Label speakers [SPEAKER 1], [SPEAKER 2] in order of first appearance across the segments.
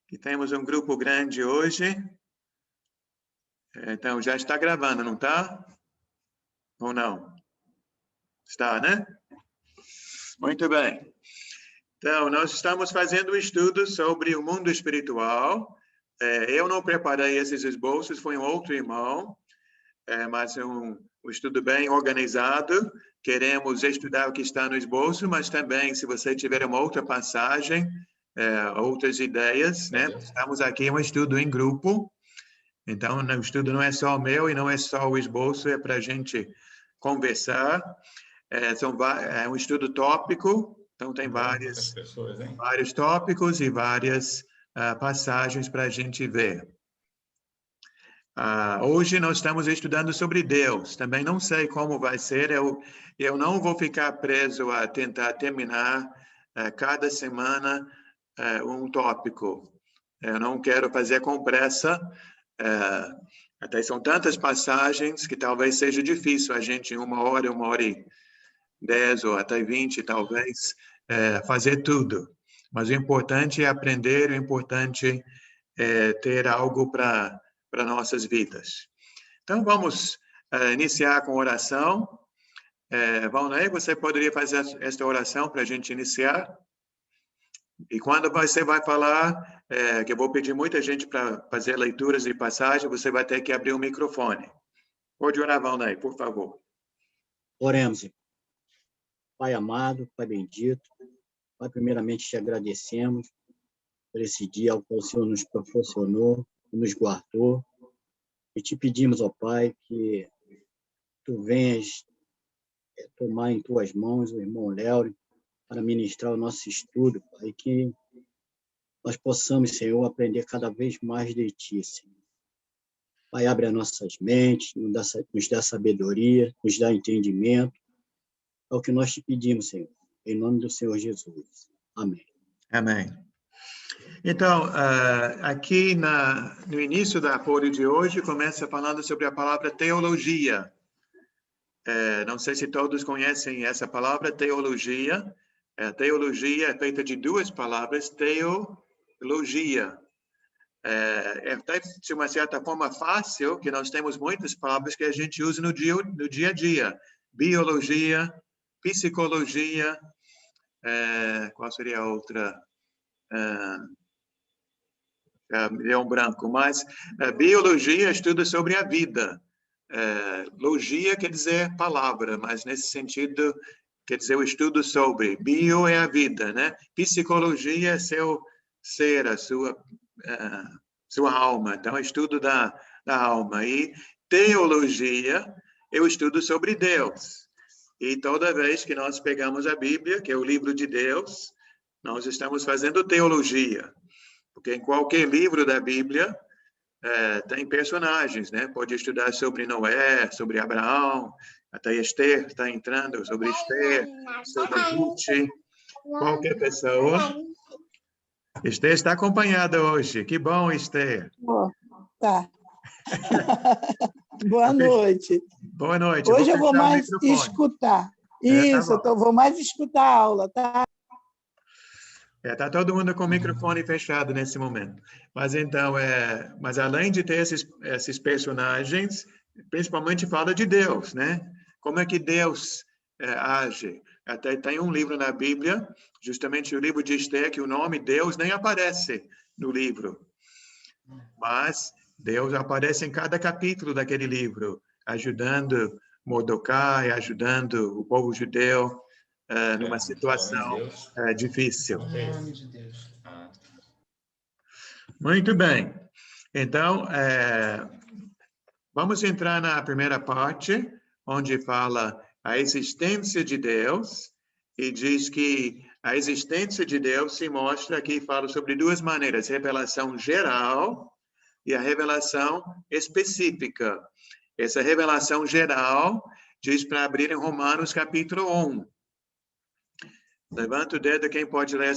[SPEAKER 1] que temos um grupo grande hoje. Então, já está gravando, não está? Ou não? Está, né? Muito bem. Então, nós estamos fazendo um estudo sobre o mundo espiritual. Eu não preparei esses esboços, foi um outro irmão, mas é um estudo bem organizado. Queremos estudar o que está no esboço, mas também, se você tiver uma outra passagem, outras ideias, né? Estamos aqui em um estudo em grupo. Então, o estudo não é só meu e não é só o esboço, é para a gente conversar. É um estudo tópico, então tem vários tópicos e várias passagens para a gente ver. Hoje nós estamos estudando sobre Deus. Também não sei como vai ser. Eu não vou ficar preso a tentar terminar cada semana um tópico. Eu não quero fazer com pressa. Até são tantas passagens que talvez seja difícil a gente em 1h10 ou até 20, talvez, fazer tudo. Mas o importante é aprender, o importante é ter algo para nossas vidas. Então, vamos iniciar com oração. Valnei, você poderia fazer esta oração para a gente iniciar? E quando você vai falar, que eu vou pedir muita gente para fazer leituras de passagem, você vai ter que abrir o microfone. Pode orar, Valnei, por favor.
[SPEAKER 2] Oremos. Pai amado, Pai bendito, Pai, primeiramente te agradecemos por esse dia ao qual o Senhor nos proporcionou, nos guardou, e te pedimos, ó Pai, que tu venhas tomar em tuas mãos o irmão Léo para ministrar o nosso estudo, Pai, que nós possamos, Senhor, aprender cada vez mais de Ti, Senhor. Pai, abre as nossas mentes, nos dá sabedoria, nos dá entendimento. É o que nós te pedimos, Senhor, em nome do Senhor Jesus. Amém.
[SPEAKER 1] Amém. Então, aqui no início da folha de hoje, começa falando sobre a palavra teologia. Não sei se todos conhecem essa palavra, teologia. Teologia é feita de duas palavras, teologia. É de uma certa forma fácil, que nós temos muitas palavras que a gente usa no dia a dia. Biologia, psicologia, qual seria a outra? É um branco, mas biologia estuda sobre a vida. Logia quer dizer palavra, mas nesse sentido quer dizer o estudo sobre. Bio é a vida, né? Psicologia é seu ser, a sua alma. Então, é estudo da alma. E teologia é o estudo sobre Deus. E toda vez que nós pegamos a Bíblia, que é o livro de Deus, nós estamos fazendo teologia. Porque em qualquer livro da Bíblia tem personagens, né? Pode estudar sobre Noé, sobre Abraão, até Esther está entrando, sobre Esther, sobre Ruth, qualquer pessoa. Esther está acompanhada hoje. Que bom, Esther.
[SPEAKER 3] Tá. Boa noite.
[SPEAKER 1] Boa noite.
[SPEAKER 3] Hoje eu vou mais escutar. Isso, tá, vou mais escutar a aula, tá?
[SPEAKER 1] Está todo mundo com o microfone fechado nesse momento. Mas então, mas além de ter esses personagens, principalmente fala de Deus, né? Como é que Deus age? Até tem um livro na Bíblia, justamente o livro de Esther, que o nome Deus nem aparece no livro. Mas Deus aparece em cada capítulo daquele livro, ajudando Mordecai, ajudando o povo judeu numa situação difícil. Muito bem. Então, vamos entrar na primeira parte, onde fala a existência de Deus, e diz que a existência de Deus se mostra aqui, fala sobre duas maneiras, revelação geral e a revelação específica. Essa revelação geral diz para abrir em Romanos capítulo 1. Levanta o dedo quem pode ler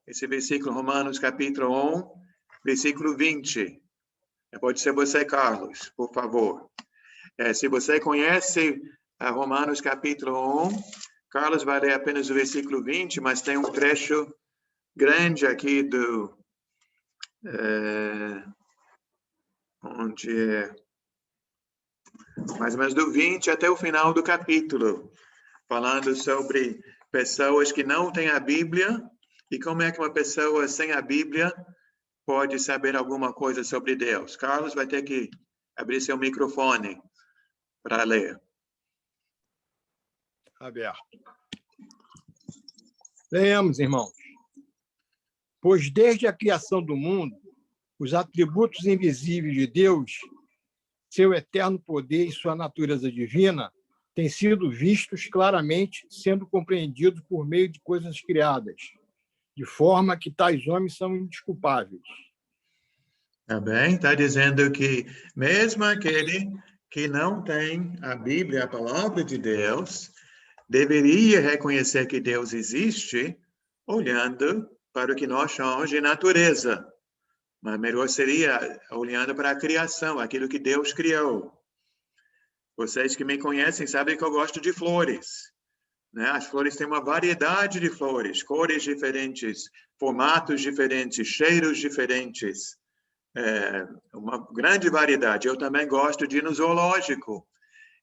[SPEAKER 1] esse versículo, Romanos capítulo 1, versículo 20. Pode ser você, Carlos, por favor. Se você conhece Romanos capítulo 1, Carlos vai ler apenas o versículo 20, mas tem um trecho grande aqui onde é mais ou menos do 20 até o final do capítulo, falando sobre pessoas que não têm a Bíblia e como é que uma pessoa sem a Bíblia pode saber alguma coisa sobre Deus. Carlos vai ter que abrir seu microfone para ler.
[SPEAKER 4] Aberto. Leamos, irmãos. Pois desde a criação do mundo, os atributos invisíveis de Deus, seu eterno poder e sua natureza divina, têm sido vistos claramente, sendo compreendidos por meio de coisas criadas, de forma que tais homens são indesculpáveis.
[SPEAKER 1] Tá bem? Está dizendo que mesmo aquele que não tem a Bíblia, a palavra de Deus, deveria reconhecer que Deus existe, olhando para o que nós chamamos de natureza. Mas melhor seria olhando para a criação, aquilo que Deus criou. Vocês que me conhecem sabem que eu gosto de flores, né? As flores têm uma variedade de flores, cores diferentes, formatos diferentes, cheiros diferentes. Uma grande variedade. Eu também gosto de ir no zoológico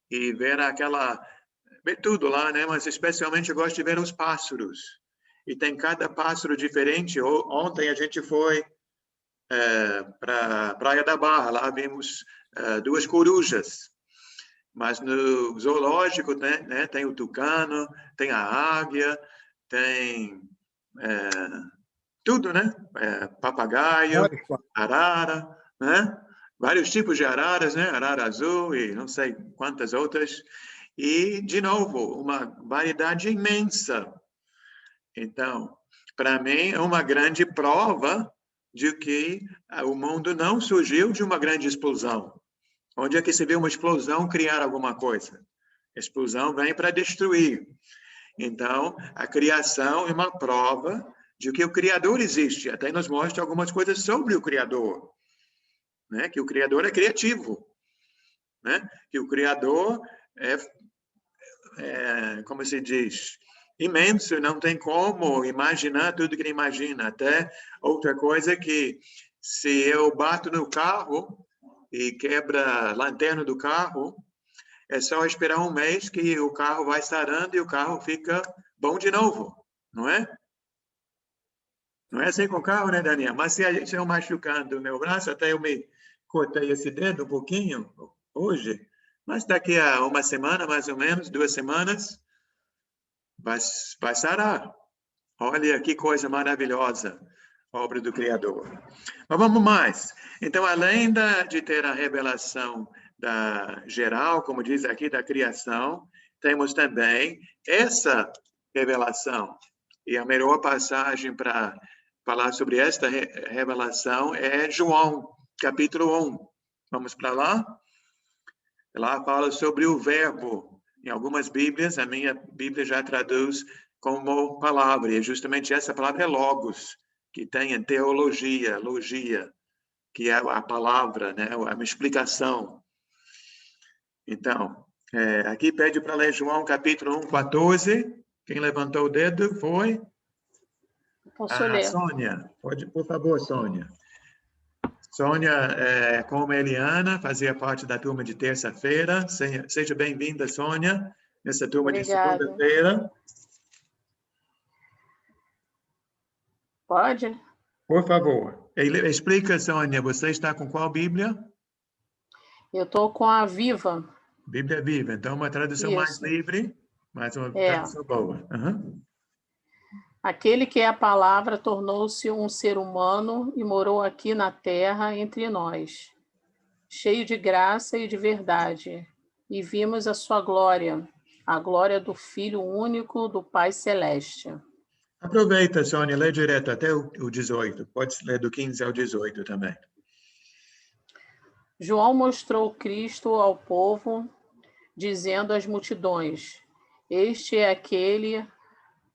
[SPEAKER 1] e ver ver tudo lá, né? Mas especialmente eu gosto de ver os pássaros. E tem cada pássaro diferente. Ontem a gente foi para a Praia da Barra, lá vimos 2 corujas. Mas no zoológico, né, tem o tucano, tem a águia, tem tudo, né? Papagaio, arara, né? Vários tipos de araras, né? Arara azul e não sei quantas outras. E, de novo, uma variedade imensa. Então, para mim, é uma grande prova de que o mundo não surgiu de uma grande explosão. Onde é que se vê uma explosão criar alguma coisa? A explosão vem para destruir. Então, a criação é uma prova de que o Criador existe. Até nos mostra algumas coisas sobre o Criador, né? Que o Criador é criativo, né? Que o Criador como se diz, imenso, não tem como imaginar tudo que ele imagina. Até outra coisa que, se eu bato no carro e quebra a lanterna do carro, é só esperar um mês que o carro vai sarando e o carro fica bom de novo, não é? Não é assim com o carro, né, Daniel? Mas se eu machucando o meu braço, até eu me cortei esse dedo um pouquinho hoje, mas daqui a uma semana, mais ou menos, 2 semanas, vai sarar. Olha que coisa maravilhosa, obra do Criador. Mas vamos mais. Então, além de ter a revelação geral, como diz aqui, da criação, temos também essa revelação. E a melhor passagem para falar sobre esta revelação é João, capítulo 1. Vamos para lá? Lá fala sobre o verbo. Em algumas Bíblias, a minha Bíblia já traduz como palavra. E justamente essa palavra é logos, que tem em teologia, logia, que é a palavra, né? Uma explicação. Então, aqui pede para ler João capítulo 1, 14. Quem levantou o dedo foi?
[SPEAKER 5] Posso ler.
[SPEAKER 1] Sônia. Pode, por favor, Sônia. Sônia, como Eliana, fazia parte da turma de terça-feira. Seja bem-vinda, Sônia, nessa turma
[SPEAKER 5] Obrigada.
[SPEAKER 1] de segunda-feira.
[SPEAKER 5] Pode?
[SPEAKER 1] Por favor. Explica, Sônia, você está com qual Bíblia?
[SPEAKER 5] Eu estou com a Viva.
[SPEAKER 1] Bíblia Viva. Então, uma tradução mais livre, mas uma tradução boa. Uhum.
[SPEAKER 5] Aquele que é a palavra tornou-se um ser humano e morou aqui na terra entre nós, cheio de graça e de verdade, e vimos a sua glória, a glória do Filho único do Pai Celeste.
[SPEAKER 1] Aproveita, Sônia, lê direto até o 18. Pode ler do 15 ao 18 também.
[SPEAKER 5] João mostrou Cristo ao povo, dizendo às multidões: este é aquele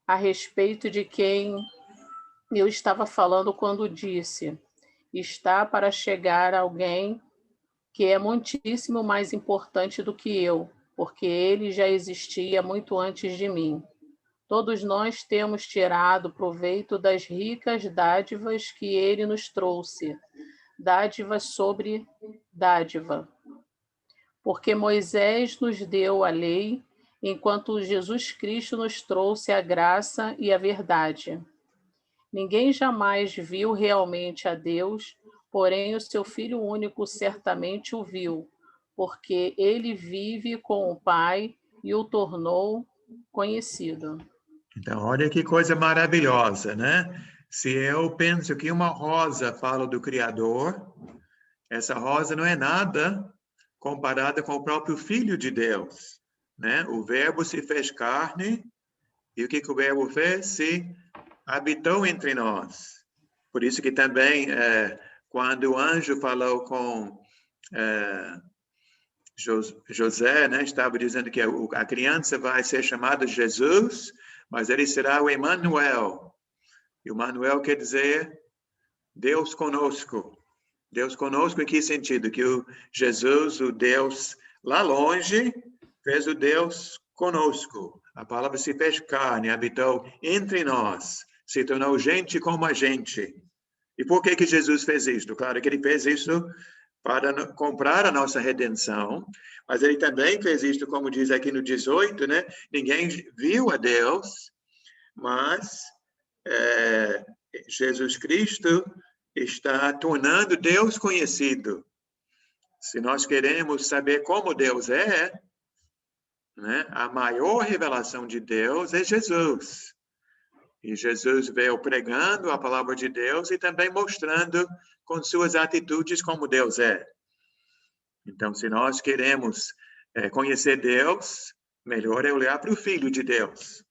[SPEAKER 5] a respeito de quem eu estava falando quando disse: está para chegar alguém que é muitíssimo mais importante do que eu, porque ele já existia muito antes de mim. todos nós temos tirado proveito das ricas dádivas que ele nos trouxe, dádiva sobre dádiva. Porque Moisés nos deu a lei, enquanto Jesus Cristo nos trouxe a graça e a verdade. Ninguém jamais viu realmente a Deus, porém o seu Filho único certamente o viu, porque ele vive com o Pai e o tornou conhecido.
[SPEAKER 1] Então, olha que coisa maravilhosa, né? Se eu penso que uma rosa fala do Criador, essa rosa não é nada comparada com o próprio Filho de Deus, né? O Verbo se fez carne, e o que o Verbo fez? Se habitou entre nós. Por isso que também, quando o anjo falou com José, né, estava dizendo que a criança vai ser chamada Jesus, mas ele será o Emmanuel. E o Emmanuel quer dizer Deus conosco. Deus conosco em que sentido? Que o Jesus, o Deus lá longe, fez o Deus conosco. A palavra se fez carne, habitou entre nós, se tornou gente como a gente. E por que Jesus fez isso? Claro que ele fez isso para comprar a nossa redenção, mas ele também fez isso, como diz aqui no 18, né? Ninguém viu a Deus, mas Jesus Cristo está tornando Deus conhecido. Se nós queremos saber como Deus é, né, a maior revelação de Deus é Jesus. E Jesus veio pregando a palavra de Deus e também mostrando com suas atitudes como Deus é. Então, se nós queremos conhecer Deus, melhor é olhar para o Filho de Deus.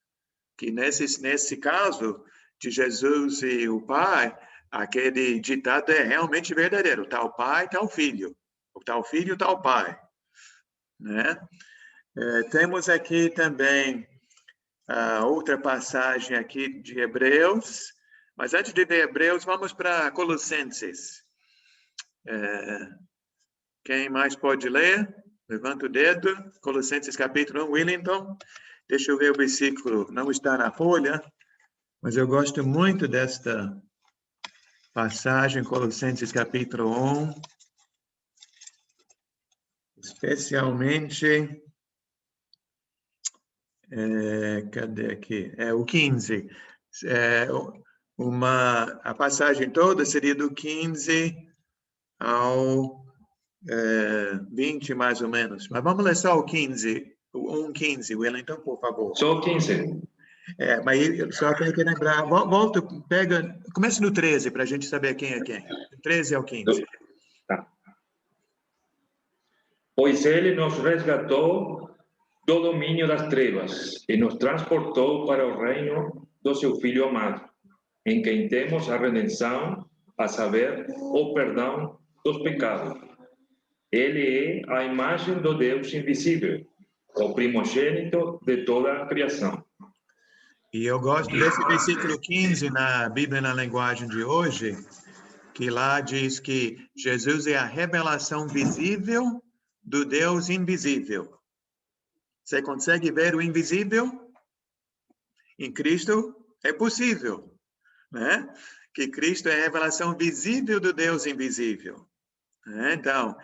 [SPEAKER 1] Que nesse caso de Jesus e o Pai, aquele ditado é realmente verdadeiro. Tal pai, tal filho. O tal filho, tal pai. Né? Temos aqui também outra passagem aqui de Hebreus. Mas antes de ver Hebreus, vamos para Colossenses. Quem mais pode ler? Levanta o dedo. Colossenses capítulo 1, Willington. Deixa eu ver o versículo. Não está na folha, mas eu gosto muito desta passagem, Colossenses capítulo 1. Especialmente, cadê aqui? O 15. A passagem toda seria do 15 ao 20, mais ou menos. Mas vamos ler só o 15, o 1:15, Wellington, por favor.
[SPEAKER 6] Só o 15.
[SPEAKER 1] Mas eu só tenho que lembrar. Volta, pega, começa no 13, para a gente saber quem é quem. 13 ao 15.
[SPEAKER 6] Tá. Pois ele nos resgatou do domínio das trevas e nos transportou para o reino do seu Filho amado, em quem temos a redenção, a saber, o perdão dos pecados. Ele é a imagem do Deus invisível, o primogênito de toda a criação.
[SPEAKER 1] E eu gosto desse versículo 15 na Bíblia na linguagem de hoje, que lá diz que Jesus é a revelação visível do Deus invisível. Você consegue ver o invisível? Em Cristo é possível, né? Que Cristo é a revelação visível do Deus invisível. Então,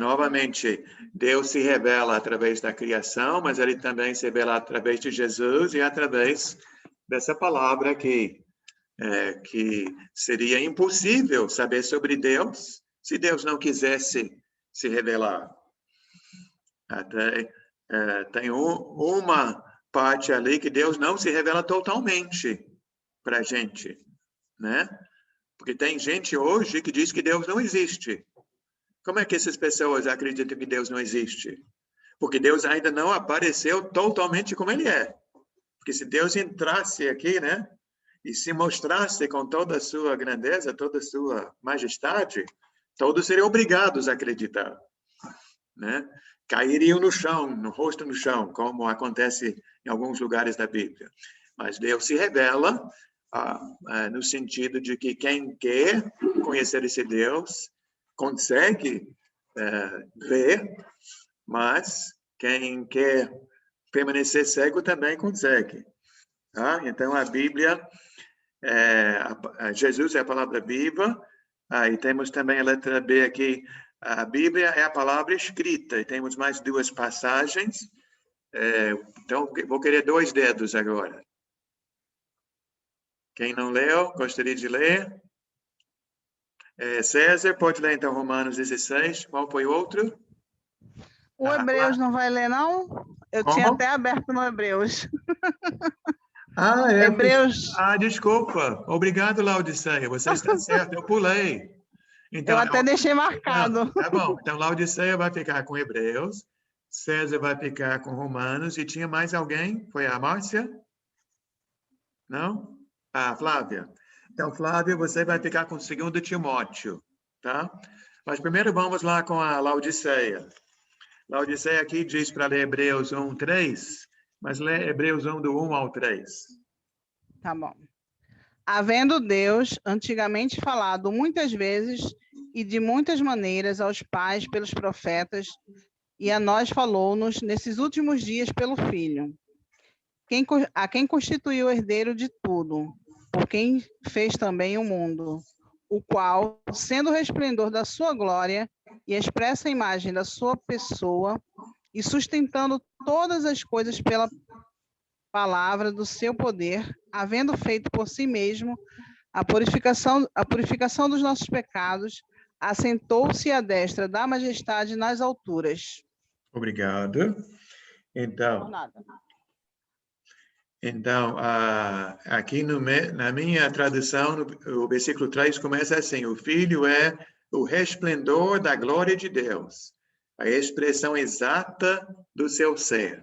[SPEAKER 1] novamente, Deus se revela através da criação, mas ele também se revela através de Jesus e através dessa palavra que seria impossível saber sobre Deus se Deus não quisesse se revelar. Até tem uma parte ali que Deus não se revela totalmente para a gente, né? Porque tem gente hoje que diz que Deus não existe. Como é que essas pessoas acreditam que Deus não existe? Porque Deus ainda não apareceu totalmente como ele é. Porque se Deus entrasse aqui, né, e se mostrasse com toda a sua grandeza, toda a sua majestade, todos seriam obrigados a acreditar, né? Cairiam no chão, no rosto no chão, como acontece em alguns lugares da Bíblia. Mas Deus se revela no sentido de que quem quer conhecer esse Deus consegue ver, mas quem quer permanecer cego também consegue. Tá? Então, a Bíblia, Jesus é a palavra viva, e temos também a letra B aqui, a Bíblia é a palavra escrita, e temos mais 2 passagens, então vou querer 2 dedos agora. Quem não leu, gostaria de ler? César, pode ler então Romanos 16, qual foi o outro?
[SPEAKER 7] O Hebreus não vai ler, não? Eu
[SPEAKER 1] Como?
[SPEAKER 7] tinha até aberto no Hebreus.
[SPEAKER 1] É.
[SPEAKER 7] Hebreus.
[SPEAKER 1] Desculpa. Obrigado, Laodiceia. Você está certo, eu pulei. Então,
[SPEAKER 7] Eu até deixei marcado.
[SPEAKER 1] Não, tá bom. Então, Laodiceia vai ficar com Hebreus, César vai ficar com Romanos, e tinha mais alguém? Foi a Márcia? Não? Flávia. Então, Flávia, você vai ficar com 2 Timóteo, tá? Mas primeiro vamos lá com a Laodiceia. Laodiceia aqui diz para ler Hebreus 1, 3, mas lê Hebreus 1, do 1 ao 3.
[SPEAKER 7] Tá bom. Havendo Deus antigamente falado muitas vezes e de muitas maneiras aos pais pelos profetas, e a nós falou-nos nesses últimos dias pelo Filho, a quem constituiu herdeiro de tudo, por quem fez também o mundo, o qual, sendo o resplendor da sua glória e a expressa imagem da sua pessoa, e sustentando todas as coisas pela palavra do seu poder, havendo feito por si mesmo a purificação dos nossos pecados, assentou-se à destra da majestade nas alturas.
[SPEAKER 1] Obrigado. Então, aqui na minha tradução, o versículo 3 começa assim: o Filho é o resplendor da glória de Deus, a expressão exata do seu ser.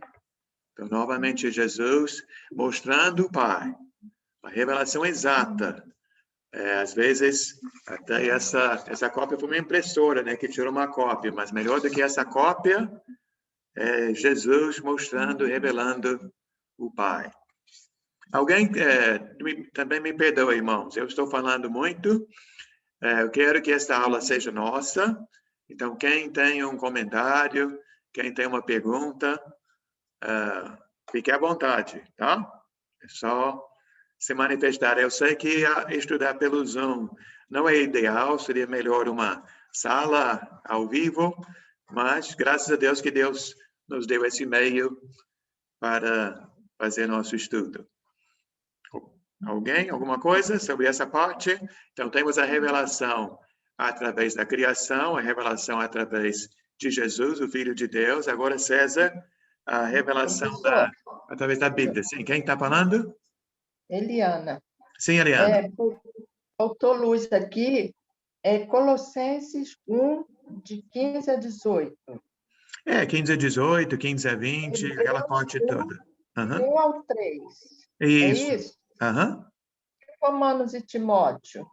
[SPEAKER 1] Então, novamente, Jesus mostrando o Pai, a revelação exata. Às vezes, até essa cópia foi uma impressora, né, que tirou uma cópia, mas melhor do que essa cópia é Jesus mostrando, revelando o Pai. Alguém também me perdoa, irmãos, eu estou falando muito, eu quero que esta aula seja nossa, então quem tem um comentário, quem tem uma pergunta, fique à vontade, tá? É só se manifestar. Eu sei que estudar pelo Zoom não é ideal, seria melhor uma sala ao vivo, mas graças a Deus que Deus nos deu esse meio para fazer nosso estudo. Alguém? Alguma coisa sobre essa parte? Então, temos a revelação através da criação, a revelação através de Jesus, o Filho de Deus. Agora, César, a revelação através da Bíblia. Sim, quem está falando?
[SPEAKER 8] Eliana.
[SPEAKER 1] Sim, Eliana.
[SPEAKER 8] Faltou luz aqui, Colossenses 1, de 15 a 18.
[SPEAKER 1] 15 a 18, 15 a 20, aquela parte toda.
[SPEAKER 8] 1 ao 3.
[SPEAKER 1] Isso.
[SPEAKER 8] É isso?
[SPEAKER 1] Aham.
[SPEAKER 8] Romanos e Timóteo.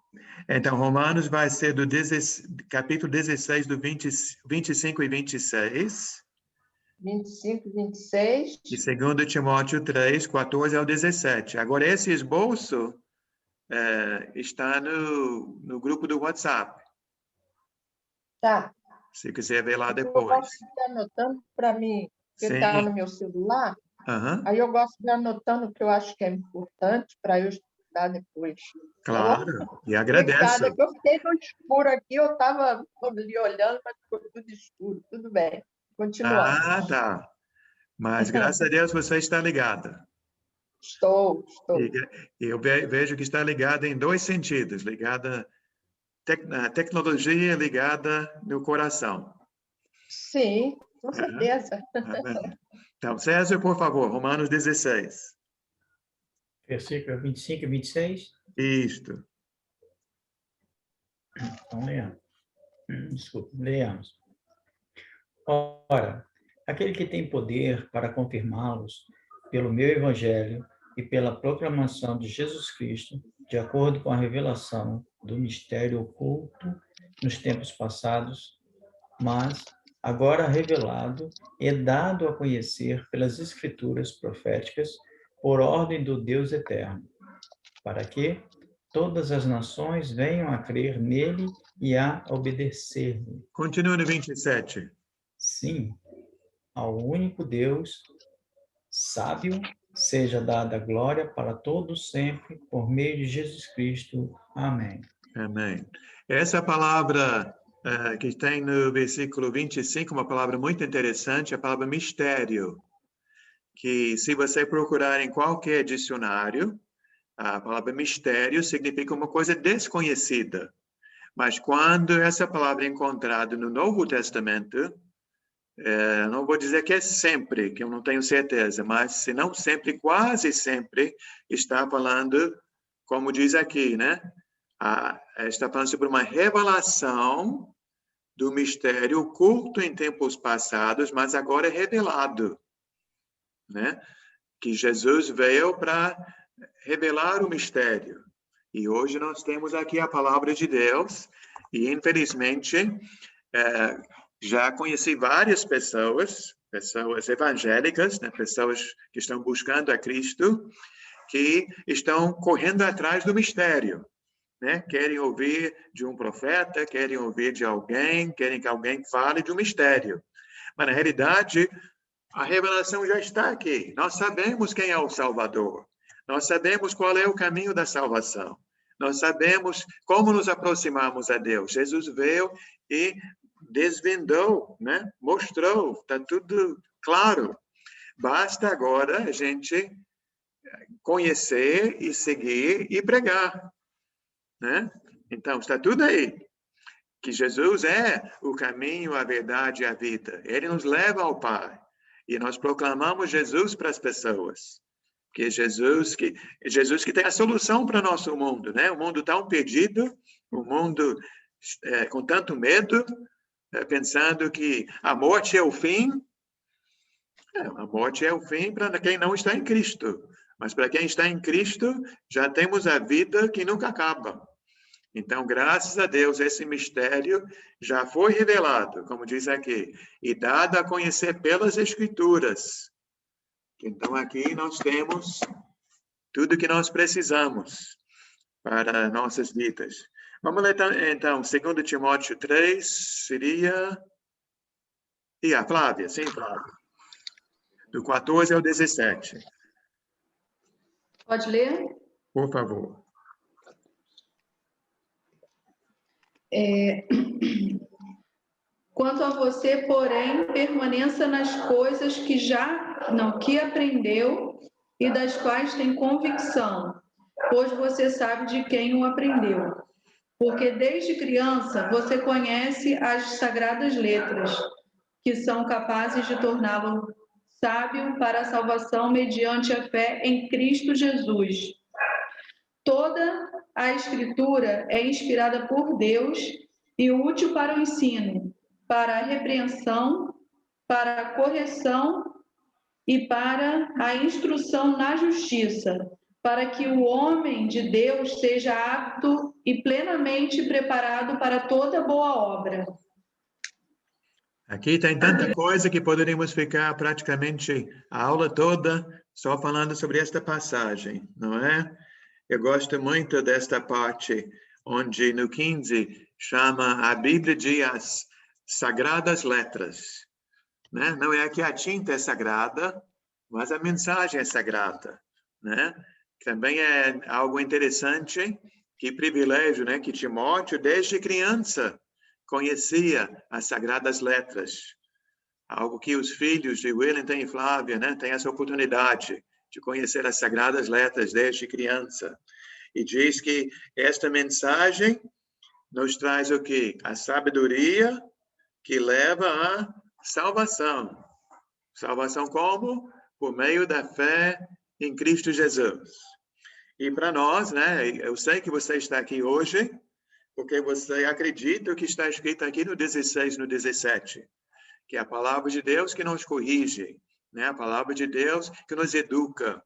[SPEAKER 1] Então, Romanos vai ser do capítulo 16, do 25 e 26.
[SPEAKER 8] 25 e 26.
[SPEAKER 1] E 2 Timóteo 3, 14 ao 17. Agora, esse esboço está no grupo do WhatsApp.
[SPEAKER 8] Tá.
[SPEAKER 1] Se quiser ver lá depois.
[SPEAKER 8] Eu gosto de ir anotando para mim, porque está no meu celular. Aí eu gosto de ir anotando o que eu acho que é importante para eu estudar depois.
[SPEAKER 1] Claro, e agradeço.
[SPEAKER 8] Obrigada, que eu fiquei no escuro aqui, eu estava ali olhando, mas ficou tudo escuro. Tudo bem, continuando.
[SPEAKER 1] Tá. Mas, graças a Deus, você está ligada.
[SPEAKER 8] Estou.
[SPEAKER 1] E eu vejo que está ligada em 2 sentidos. Ligada na tecnologia, ligada no coração.
[SPEAKER 8] Sim, com certeza.
[SPEAKER 1] Amém. Então, César, por favor, Romanos 16.
[SPEAKER 2] Versículo 25 e 26.
[SPEAKER 1] Isto.
[SPEAKER 2] Então, leamos. Desculpa, leamos. Ora, aquele que tem poder para confirmá-los pelo meu evangelho e pela proclamação de Jesus Cristo, de acordo com a revelação do mistério oculto nos tempos passados, mas agora revelado e dado a conhecer pelas escrituras proféticas, por ordem do Deus eterno, para que todas as nações venham a crer nele e a obedecer-lhe.
[SPEAKER 1] Continua no 27.
[SPEAKER 2] Sim, ao único Deus, sábio
[SPEAKER 9] seja dada glória para todos sempre, por meio de Jesus Cristo. Amém.
[SPEAKER 1] Amém. Essa palavra que tem no versículo 25, uma palavra muito interessante, a palavra mistério, que se você procurar em qualquer dicionário, a palavra mistério significa uma coisa desconhecida. Mas quando essa palavra é encontrada no Novo Testamento, não vou dizer que é sempre, que eu não tenho certeza, mas se não sempre, quase sempre, está falando, como diz aqui, né? Está falando sobre uma revelação do mistério oculto em tempos passados, mas agora é revelado, né? Que Jesus veio para revelar o mistério. E hoje nós temos aqui a palavra de Deus, e infelizmente já conheci várias pessoas evangélicas, né, pessoas que estão buscando a Cristo, que estão correndo atrás do mistério, né? Querem ouvir de um profeta, querem ouvir de alguém, querem que alguém fale do mistério. Mas, na realidade, a revelação já está aqui. Nós sabemos quem é o Salvador. Nós sabemos qual é o caminho da salvação. Nós sabemos como nos aproximamos a Deus. Jesus veio e desvendou, né? Mostrou, está tudo claro. Basta agora a gente conhecer e seguir e pregar, né? Então, está tudo aí. Que Jesus é o caminho, a verdade e a vida. Ele nos leva ao Pai. E nós proclamamos Jesus para as pessoas. Que Jesus que tem a solução para o nosso mundo, né? O mundo tão perdido, o mundo com tanto medo, pensando que a morte é o fim. A morte é o fim para quem não está em Cristo. Mas para quem está em Cristo, já temos a vida que nunca acaba. Então, graças a Deus, esse mistério já foi revelado, como diz aqui, e dado a conhecer pelas Escrituras. Então, aqui nós temos tudo que nós precisamos para nossas vidas. Vamos ler, então, 2 Timóteo 3, seria... E a Flávia, sim, Flávia. Do 14 ao 17.
[SPEAKER 10] Pode ler?
[SPEAKER 1] Por favor.
[SPEAKER 10] Quanto a você, porém, permaneça nas coisas que aprendeu e das quais tem convicção, pois você sabe de quem o aprendeu. Porque desde criança você conhece as sagradas letras, que são capazes de torná-lo sábio para a salvação mediante a fé em Cristo Jesus. Toda a Escritura é inspirada por Deus e útil para o ensino, para a repreensão, para a correção e para a instrução na justiça, para que o homem de Deus seja apto e plenamente preparado para toda boa obra.
[SPEAKER 1] Aqui tem tanta coisa que poderíamos ficar praticamente a aula toda só falando sobre esta passagem, não é? Eu gosto muito desta parte, onde no 15 chama a Bíblia de as sagradas letras, né? Não é que a tinta é sagrada, mas a mensagem é sagrada, né? Também é algo interessante, que privilégio, né? Que Timóteo, desde criança, conhecia as sagradas letras. Algo que os filhos de Wellington e Flávia, né? Têm essa oportunidade de conhecer as sagradas letras desde criança. E diz que esta mensagem nos traz o quê? A sabedoria que leva à salvação. Salvação como? Por meio da fé em Cristo Jesus. E para nós, né? Eu sei que você está aqui hoje, porque você acredita o que está escrito aqui no 16, no 17. Que é a palavra de Deus que nos corrige, né? A palavra de Deus que nos educa.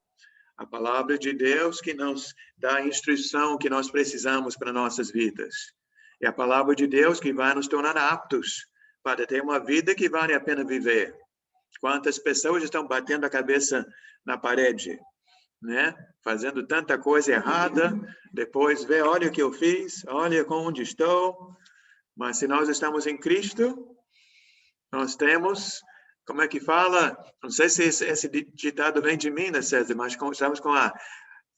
[SPEAKER 1] A palavra de Deus que nos dá a instrução que nós precisamos para nossas vidas. É a palavra de Deus que vai nos tornar aptos para ter uma vida que vale a pena viver. Quantas pessoas estão batendo a cabeça na parede, né? Fazendo tanta coisa errada, depois vê, olha o que eu fiz, olha onde estou. Mas se nós estamos em Cristo, nós temos como é que fala? Não sei se esse ditado vem de Minas, César, mas estamos com a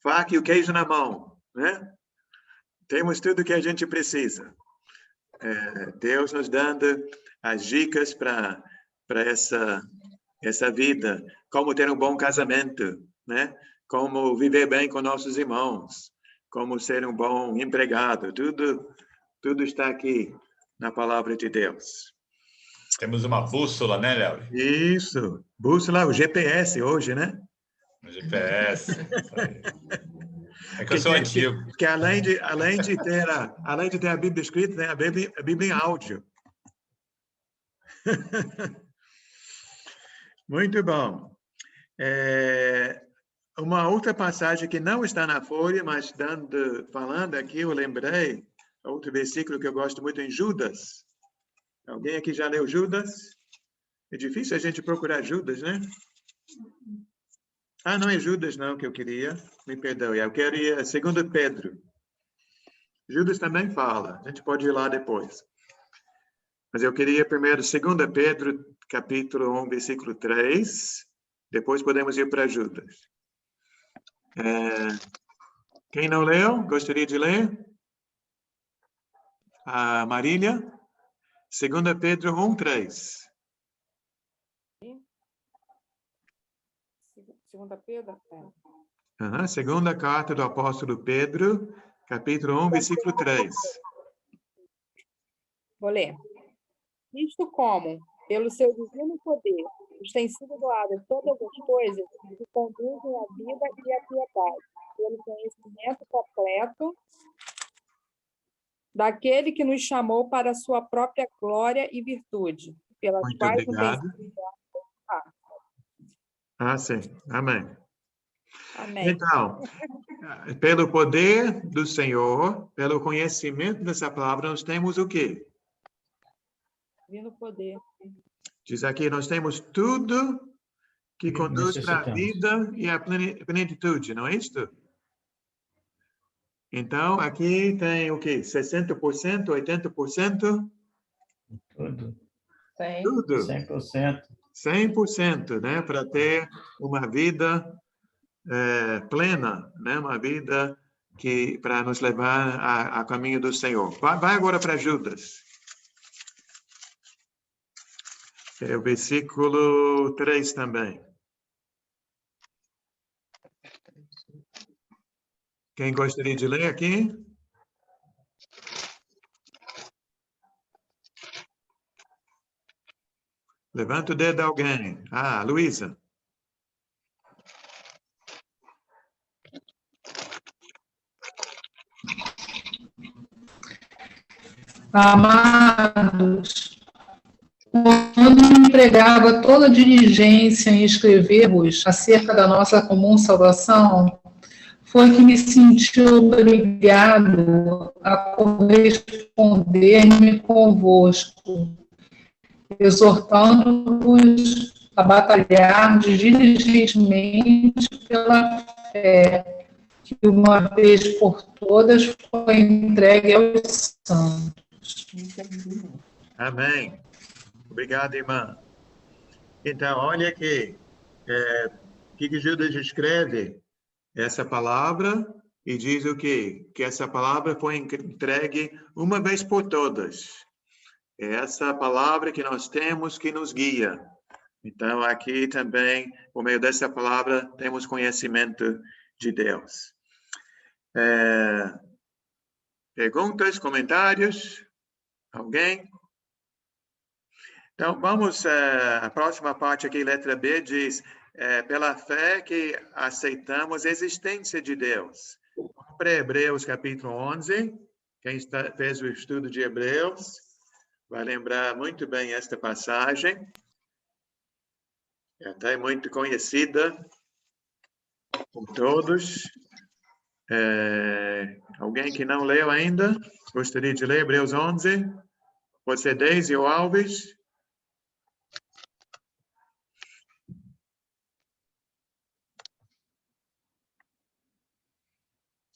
[SPEAKER 1] faca e o queijo na mão, né? Temos tudo que a gente precisa. Deus nos dando as dicas para essa vida, como ter um bom casamento, né? Como viver bem com nossos irmãos, como ser um bom empregado, tudo está aqui na palavra de Deus.
[SPEAKER 11] Temos uma bússola, né, Léo?
[SPEAKER 1] Isso, bússola, o GPS hoje, né?
[SPEAKER 11] O GPS. É que eu sou antigo.
[SPEAKER 1] Que além de ter a Bíblia escrita, né? A Bíblia em áudio. Muito bom. Uma outra passagem que não está na folha, mas falando aqui, eu lembrei, outro versículo que eu gosto muito em Judas. Alguém aqui já leu Judas? É difícil a gente procurar Judas, né? Ah, não é Judas não que eu queria, me perdoe. Eu queria 2 Pedro. Judas também fala, a gente pode ir lá depois. Mas eu queria primeiro 2 Pedro, capítulo 1, versículo 3. Depois podemos ir para Judas. Quem não leu, gostaria de ler? A Marília? 2 Pedro 1, 3.
[SPEAKER 12] 2 Pedro?
[SPEAKER 1] Segunda carta do apóstolo Pedro, capítulo 1, versículo 3.
[SPEAKER 12] Vou ler. Visto como, pelo seu divino poder, nos têm sido doadas todas as coisas que conduzem à vida e à piedade, pelo conhecimento completo daquele que nos chamou para a sua própria glória e virtude, pelas
[SPEAKER 1] Muito
[SPEAKER 12] quais
[SPEAKER 1] obrigado.
[SPEAKER 12] nos têm sido
[SPEAKER 1] Sim. Amém.
[SPEAKER 12] Amém.
[SPEAKER 1] Então, pelo poder do Senhor, pelo conhecimento dessa palavra, nós temos o quê?
[SPEAKER 12] Divino poder.
[SPEAKER 1] Diz aqui, nós temos tudo que conduz para a vida e a plenitude, não é isto? Então, aqui tem o quê? 60%, 80%?
[SPEAKER 9] Tudo.
[SPEAKER 1] Tudo.
[SPEAKER 9] 100%.
[SPEAKER 1] 100%, né? Para ter uma vida plena, né? Uma vida que para nos levar a caminho do Senhor. Vai agora para Judas. O versículo 3 também. Quem gostaria de ler aqui? Levanta o dedo alguém. Luísa.
[SPEAKER 5] Amados, quando empregava toda a diligência em escrever-vos acerca da nossa comum salvação, foi que me senti obrigado a corresponder-me convosco, exortando-vos a batalhar diligentemente pela fé, que uma vez por todas foi entregue aos santos.
[SPEAKER 1] Amém. Obrigado, irmã. Então, olha aqui. O que Judas escreve? Essa palavra e diz o quê? Que essa palavra foi entregue uma vez por todas. É essa palavra que nós temos que nos guia. Então, aqui também, por meio dessa palavra, temos conhecimento de Deus. Perguntas, comentários? Alguém? Então, vamos, a próxima parte aqui, letra B, diz, pela fé que aceitamos a existência de Deus. Para Hebreus, capítulo 11, quem fez o estudo de Hebreus vai lembrar muito bem esta passagem. É até muito conhecida por todos. Alguém que não leu ainda, gostaria de ler Hebreus 11? Pode ser Deise ou Alves?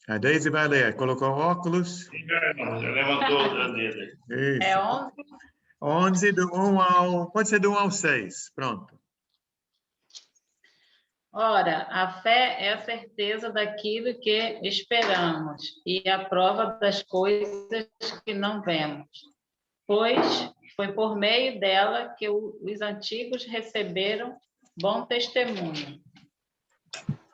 [SPEAKER 1] A Deise vai ler. Colocou óculos?
[SPEAKER 11] Já levantou o dedo.
[SPEAKER 1] Isso. 11, pode ser do 1 ao 6. Pronto.
[SPEAKER 13] Ora, a fé é a certeza daquilo que esperamos e a prova das coisas que não vemos. Pois foi por meio dela que os antigos receberam bom testemunho.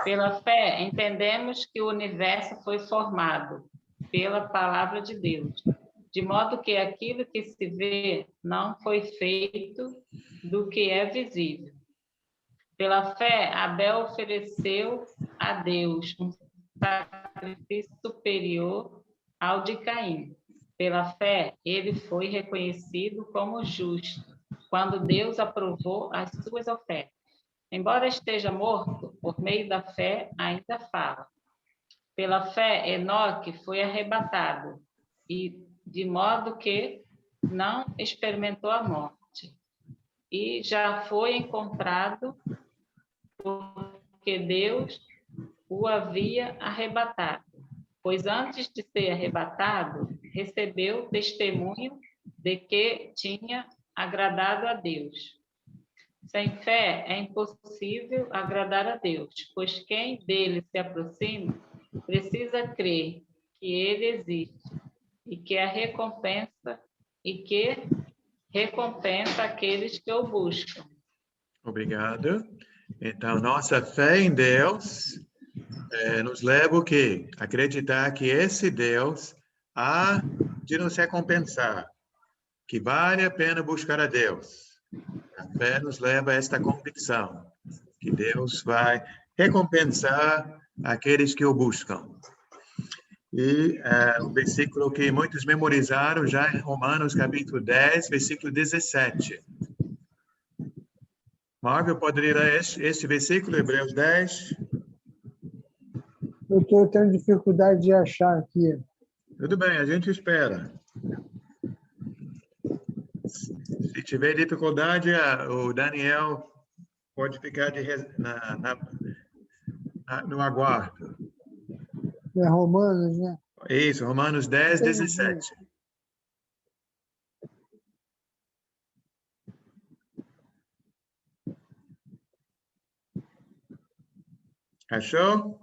[SPEAKER 13] Pela fé, entendemos que o universo foi formado pela palavra de Deus, de modo que aquilo que se vê não foi feito do que é visível. Pela fé, Abel ofereceu a Deus um sacrifício superior ao de Caim. Pela fé, ele foi reconhecido como justo, quando Deus aprovou as suas ofertas. Embora esteja morto, por meio da fé ainda fala. Pela fé, Enoque foi arrebatado, e de modo que não experimentou a morte. E já foi encontrado porque Deus o havia arrebatado. Pois antes de ser arrebatado, recebeu testemunho de que tinha agradado a Deus. Sem fé é impossível agradar a Deus, pois quem dele se aproxima precisa crer que ele existe e que recompensa aqueles que o buscam.
[SPEAKER 1] Obrigado. Então, nossa fé em Deus nos leva o quê? Acreditar que esse Deus há de nos recompensar, que vale a pena buscar a Deus. A fé nos leva a esta convicção, que Deus vai recompensar aqueles que o buscam. E o versículo que muitos memorizaram já em Romanos, capítulo 10, versículo 17. Marvel, poderia ler este versículo, Hebreus 10?
[SPEAKER 14] Eu estou tendo dificuldade de achar aqui.
[SPEAKER 1] Tudo bem, a gente espera. Se tiver dificuldade, o Daniel pode ficar no aguardo.
[SPEAKER 14] É Romanos, né?
[SPEAKER 1] Isso, Romanos 10, 17. Achou?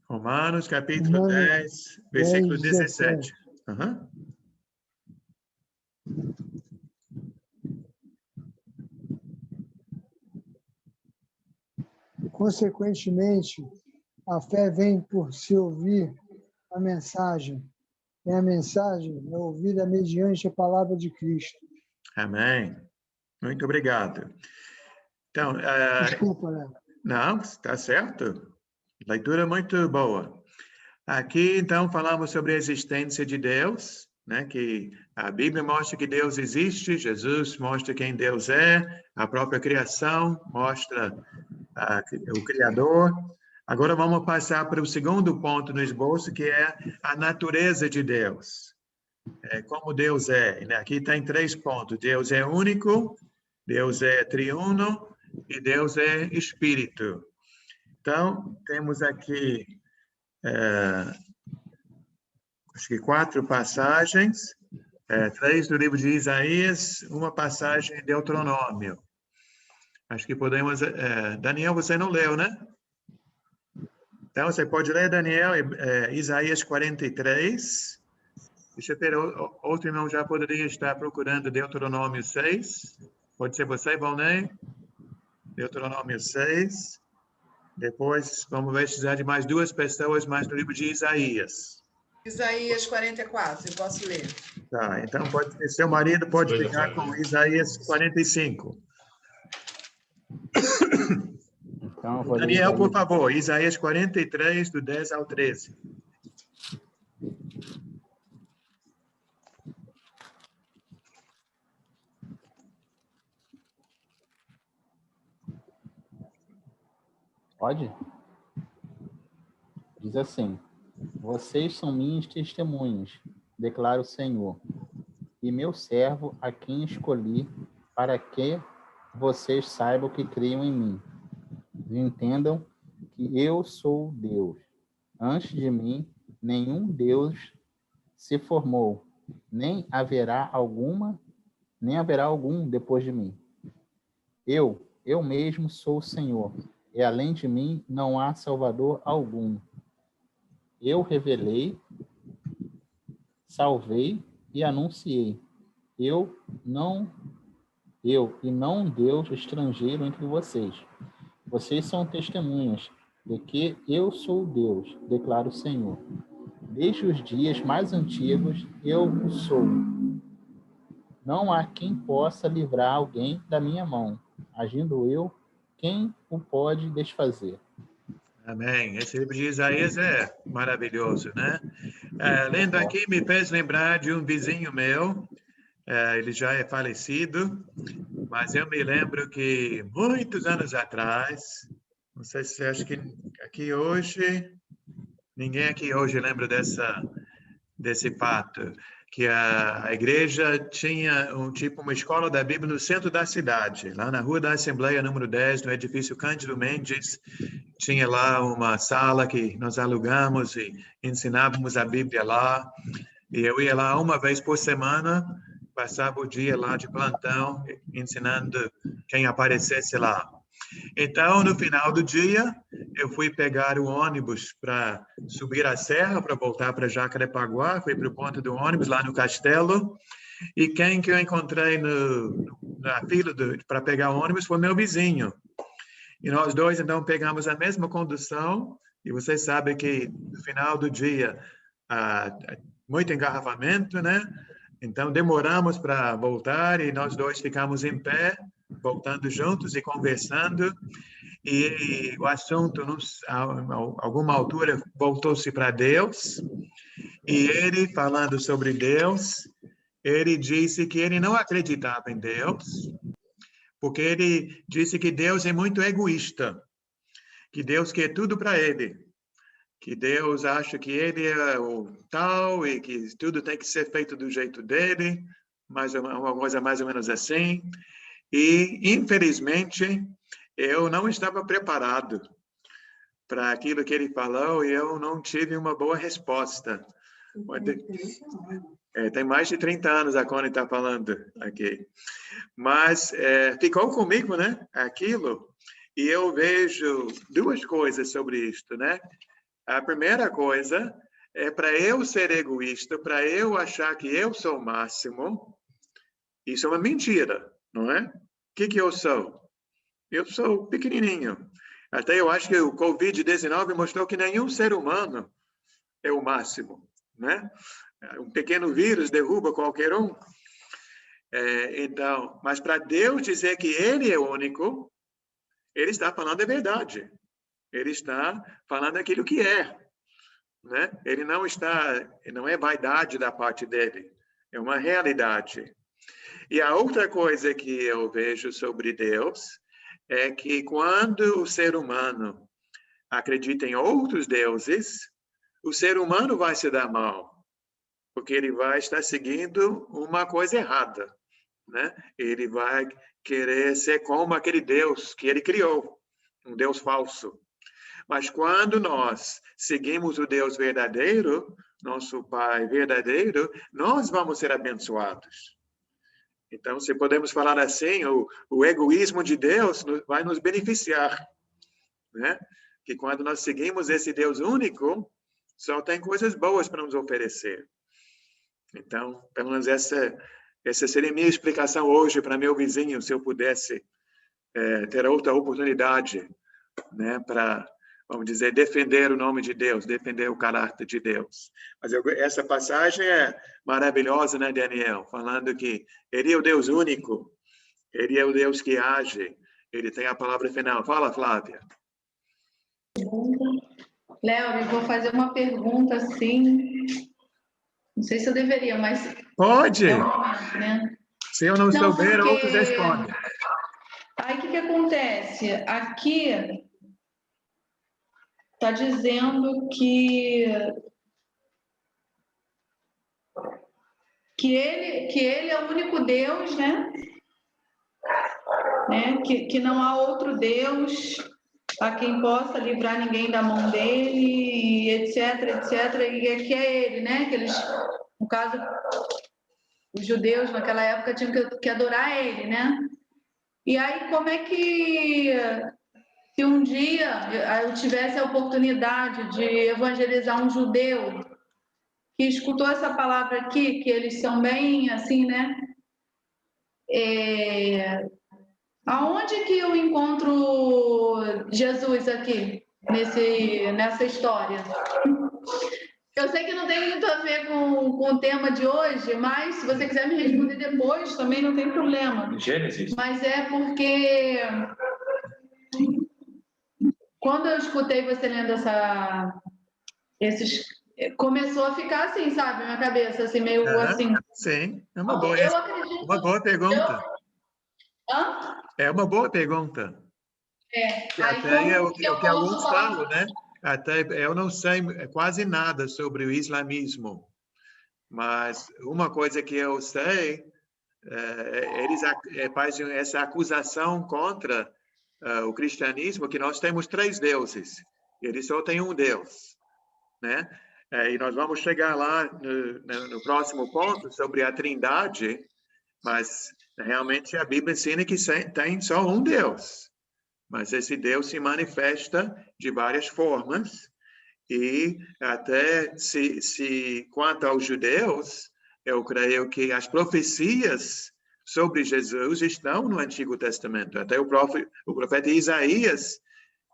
[SPEAKER 1] Romanos, capítulo 10, versículo 17. Uhum.
[SPEAKER 14] Consequentemente, a fé vem por se ouvir a mensagem. E a mensagem é ouvida mediante a palavra de Cristo.
[SPEAKER 1] Amém. Muito obrigado. Então,
[SPEAKER 14] desculpa, né?
[SPEAKER 1] Não, está certo. Leitura muito boa. Aqui, então, falamos sobre a existência de Deus, né? Que a Bíblia mostra que Deus existe, Jesus mostra quem Deus é, a própria criação mostra o Criador. Agora vamos passar para o segundo ponto no esboço, que é a natureza de Deus. Como Deus é. Né? Aqui tem 3 pontos. Deus é único, Deus é triuno e Deus é espírito. Então, temos aqui acho que 4 passagens, 3 do livro de Isaías, uma passagem de Deuteronômio. Acho que podemos... Daniel, você não leu, né? Então, você pode ler, Daniel, Isaías 43. Deixa eu ver, outro irmão já poderia estar procurando Deuteronômio 6. Pode ser você, Valnei? Deuteronômio 6. Depois, vamos precisar de mais 2 pessoas, mais no livro de Isaías.
[SPEAKER 15] Isaías 44, eu posso ler.
[SPEAKER 1] Tá, então seu marido pode ficar com Isaías 45. Então, Daniel, por favor, Isaías 43, do 10 ao 13.
[SPEAKER 16] Pode? Diz assim: vocês são minhas testemunhas, declara o Senhor, e meu servo a quem escolhi, para que vocês saibam que criam em mim. E entendam que eu sou Deus. Antes de mim, nenhum Deus se formou, nem haverá algum depois de mim. Eu mesmo sou o Senhor, e além de mim não há Salvador algum. Eu revelei, salvei e anunciei. Eu e não um Deus estrangeiro entre vocês. Vocês são testemunhas de que eu sou Deus, declara o Senhor. Desde os dias mais antigos, eu o sou. Não há quem possa livrar alguém da minha mão. Agindo eu, quem o pode desfazer?
[SPEAKER 1] Amém. Esse livro de Isaías é maravilhoso, né? Lendo aqui, me fez lembrar de um vizinho meu. Ele já é falecido, mas eu me lembro que muitos anos atrás, não sei se acho que aqui hoje, ninguém aqui hoje lembra desse fato, que a igreja tinha uma escola da Bíblia no centro da cidade, lá na Rua da Assembleia, número 10, no edifício Cândido Mendes. Tinha lá uma sala que nós alugamos e ensinávamos a Bíblia lá. E eu ia lá uma vez por semana, passava o dia lá de plantão, ensinando quem aparecesse lá. Então, no final do dia, eu fui pegar o ônibus para subir a serra, para voltar para Jacarepaguá, fui para o ponto do ônibus lá no Castelo, e quem que eu encontrei na fila para pegar o ônibus foi meu vizinho. E nós dois, então, pegamos a mesma condução, e vocês sabem que no final do dia, muito engarrafamento, né? Então, demoramos para voltar, e nós dois ficamos em pé, voltando juntos e conversando, e o assunto, a alguma altura, voltou-se para Deus, e ele, falando sobre Deus, ele disse que ele não acreditava em Deus, porque ele disse que Deus é muito egoísta, que Deus quer tudo para ele, que Deus acha que ele é o tal e que tudo tem que ser feito do jeito dele, mas é uma coisa mais ou menos assim. E, infelizmente, eu não estava preparado para aquilo que ele falou e eu não tive uma boa resposta. Tem mais de 30 anos a Connie está falando aqui. Mas ficou comigo, né, aquilo, e eu vejo duas coisas sobre isto, né? A primeira coisa é para eu ser egoísta, para eu achar que eu sou o máximo, isso é uma mentira, não é? O que eu sou? Eu sou pequenininho. Até eu acho que o Covid-19 mostrou que nenhum ser humano é o máximo, né? Um pequeno vírus derruba qualquer um. Então, mas para Deus dizer que Ele é único, Ele está falando a verdade. Ele está falando aquilo que é, né? Ele não é vaidade da parte dele, é uma realidade. E a outra coisa que eu vejo sobre Deus é que quando o ser humano acredita em outros deuses, o ser humano vai se dar mal, porque ele vai estar seguindo uma coisa errada, né? Ele vai querer ser como aquele Deus que ele criou, um Deus falso. Mas quando nós seguimos o Deus verdadeiro, nosso Pai verdadeiro, nós vamos ser abençoados. Então, se podemos falar assim, o egoísmo de Deus vai nos beneficiar, né? Que quando nós seguimos esse Deus único, só tem coisas boas para nos oferecer. Então, pelo menos essa seria a minha explicação hoje para meu vizinho, se eu pudesse ter outra oportunidade, né, para, vamos dizer, defender o nome de Deus, defender o caráter de Deus. Mas essa passagem é maravilhosa, né, Daniel? Falando que Ele é o Deus único, Ele é o Deus que age, Ele tem a palavra final. Fala, Flávia.
[SPEAKER 10] Léo, eu vou fazer uma pergunta assim, não sei se eu deveria, mas...
[SPEAKER 1] Pode!
[SPEAKER 10] Momento, né?
[SPEAKER 1] Se eu não souber, outros respondem.
[SPEAKER 10] Aí, o que acontece? Aqui está dizendo que que ele é o único Deus, né? Que não há outro Deus a quem possa livrar ninguém da mão dele, e etc, etc. E que é ele, né? Que eles, no caso, os judeus naquela época tinham que adorar ele, né? E aí, como é que, se um dia eu tivesse a oportunidade de evangelizar um judeu que escutou essa palavra aqui, que eles são bem assim, né? Aonde que eu encontro Jesus aqui, nessa história? Eu sei que não tem muito a ver com o tema de hoje, mas se você quiser me responder depois, também não tem problema.
[SPEAKER 6] Gênesis.
[SPEAKER 10] Mas é porque quando eu escutei você lendo começou a ficar assim, sabe, na minha cabeça, assim, meio assim.
[SPEAKER 1] Sim, é uma boa pergunta.
[SPEAKER 10] Hã?
[SPEAKER 1] É uma boa pergunta. Até é o que alguns falam, né? Até eu não sei quase nada sobre o islamismo, mas uma coisa que eu sei, eles fazem essa acusação contra o cristianismo, que nós temos 3 deuses, e eles só têm um Deus, né? E nós vamos chegar lá no próximo ponto sobre a Trindade, mas realmente a Bíblia ensina que tem só um Deus. Mas esse Deus se manifesta de várias formas, e até quanto aos judeus, eu creio que as profecias sobre Jesus estão no Antigo Testamento. Até o profeta Isaías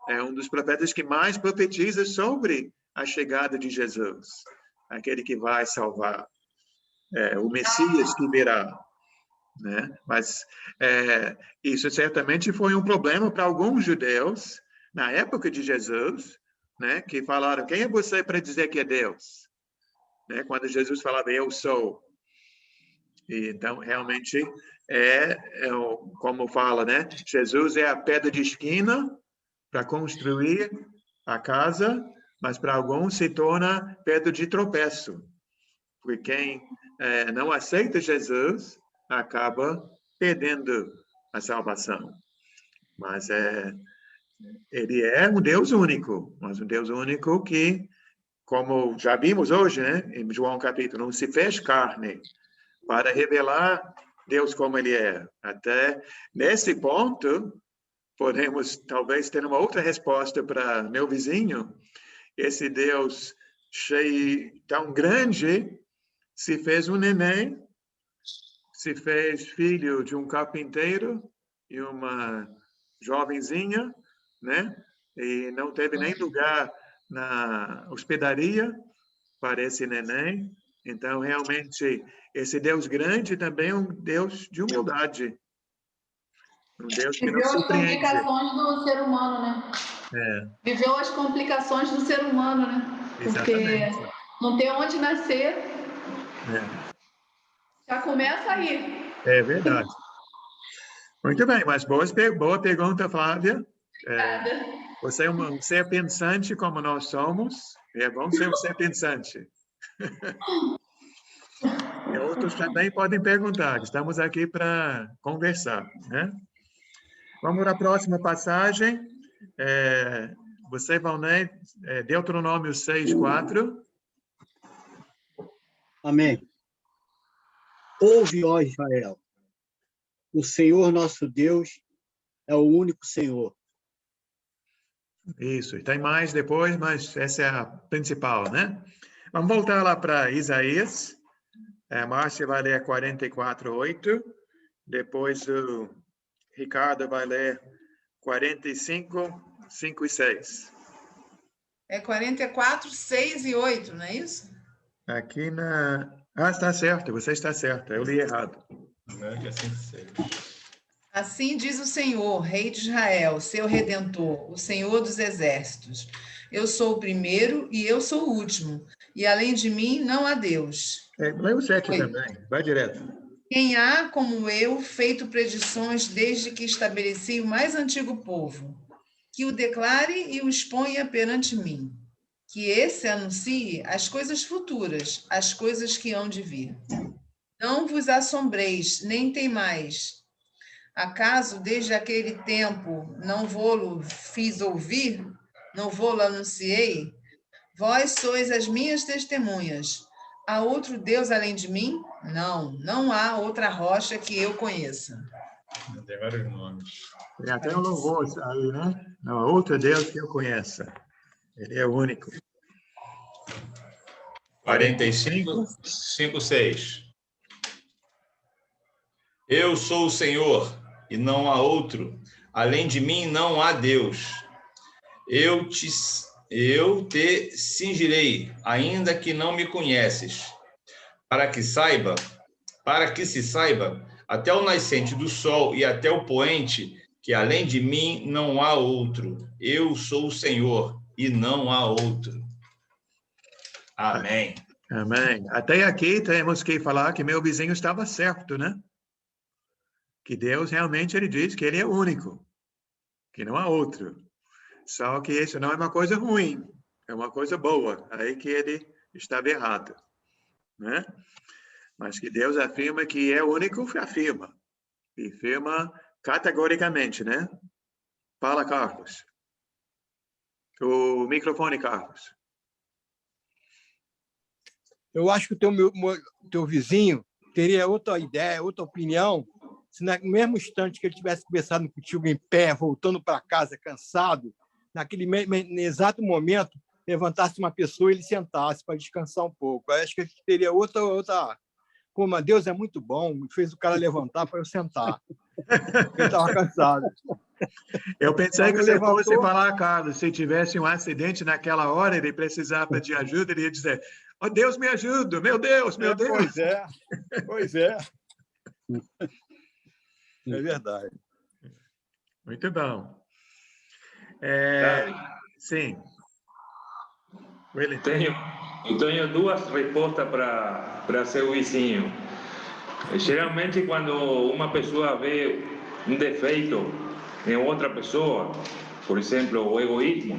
[SPEAKER 1] é um dos profetas que mais profetiza sobre a chegada de Jesus, aquele que vai salvar, o Messias que virá. Né? Mas isso certamente foi um problema para alguns judeus na época de Jesus, né? Que falaram: quem é você para dizer que é Deus? Né? Quando Jesus falava: eu sou. E, então, realmente, como fala, né? Jesus é a pedra de esquina para construir a casa, mas para alguns se torna pedra de tropeço. Porque quem não aceita Jesus acaba perdendo a salvação. Mas ele é um Deus único, mas um Deus único que, como já vimos hoje, né, em João capítulo 1, se fez carne para revelar Deus como ele é. Até nesse ponto, podemos talvez ter uma outra resposta para meu vizinho. Esse Deus cheio, tão grande, se fez um neném, se fez filho de um carpinteiro e uma jovenzinha, né? E não teve nem lugar na hospedaria para esse neném. Então, realmente, esse Deus grande também é um Deus de humildade. Um Deus que não surpreende.
[SPEAKER 10] Viveu as complicações do ser humano, né? Viveu as complicações do ser humano, né?
[SPEAKER 1] Exatamente.
[SPEAKER 10] Porque não ter onde nascer... Já começa aí.
[SPEAKER 1] É verdade. Muito bem, mas boa pergunta, Flávia. Você é um ser pensante como nós somos. É bom ser um ser pensante. E outros também podem perguntar. Estamos aqui para conversar, né? Vamos à próxima passagem. Você, Valnei, Deuteronômio 6:4.
[SPEAKER 2] Amém. Ouve, ó Israel, o Senhor nosso Deus é o único Senhor.
[SPEAKER 1] Isso, tem mais depois, mas essa é a principal, né? Vamos voltar lá para Isaías. Márcia vai ler 44:8. Depois o Ricardo vai ler 45:5 e 6.
[SPEAKER 15] É 44, 6 e 8, não é isso?
[SPEAKER 1] Aqui na... está certo, você está certo, eu li errado.
[SPEAKER 15] Assim diz o Senhor, Rei de Israel, seu Redentor, o Senhor dos Exércitos. Eu sou o primeiro e eu sou o último, e além de mim não há Deus.
[SPEAKER 1] Lê o 7 também, vai direto.
[SPEAKER 15] Quem há, como eu, feito predições desde que estabeleci o mais antigo povo, que o declare e o exponha perante mim, que esse anuncie as coisas futuras, as coisas que hão de vir. Não vos assombreis, nem temais. Acaso, desde aquele tempo, não vô-lo fiz ouvir? Não vô-lo anunciei? Vós sois as minhas testemunhas. Há outro Deus além de mim? Não, não há outra rocha que eu conheça.
[SPEAKER 11] Tem vários nomes.
[SPEAKER 1] Tem até um louvor aí, né? Não há outro Deus que eu conheça. Ele é o único.
[SPEAKER 11] 45, 5, 6. Eu sou o Senhor, e não há outro. Além de mim não há Deus. Eu te cingirei, ainda que não me conheces, para que se saiba, até o nascente do sol e até o poente, que além de mim não há outro. Eu sou o Senhor, e não há outro. Amém.
[SPEAKER 1] Amém. Até aqui temos que falar que meu vizinho estava certo, né? Que Deus realmente, ele diz que ele é único, que não há outro. Só que isso não é uma coisa ruim, é uma coisa boa. Aí que ele estava errado, né? Mas que Deus afirma que é único, afirma. E afirma categoricamente, né? Fala, Carlos. O microfone, Carlos.
[SPEAKER 4] Eu acho que o teu vizinho teria outra ideia, outra opinião, se no mesmo instante que ele tivesse conversado contigo em pé, voltando para casa cansado, naquele exato momento, levantasse uma pessoa e ele sentasse para descansar um pouco. Eu acho que ele teria outra... Como Deus é muito bom, fez o cara levantar para eu sentar. Eu estava cansado.
[SPEAKER 1] Eu pensei que você fosse falar, Carlos, se tivesse um acidente naquela hora, ele precisava de ajuda, ele ia dizer, oh, Deus me ajuda, meu Deus, meu Deus.
[SPEAKER 4] Pois é. É verdade.
[SPEAKER 1] Muito bom. Sim.
[SPEAKER 6] Tenho duas respostas para seu vizinho. Geralmente, quando uma pessoa vê um defeito em outra pessoa, por exemplo, o egoísmo,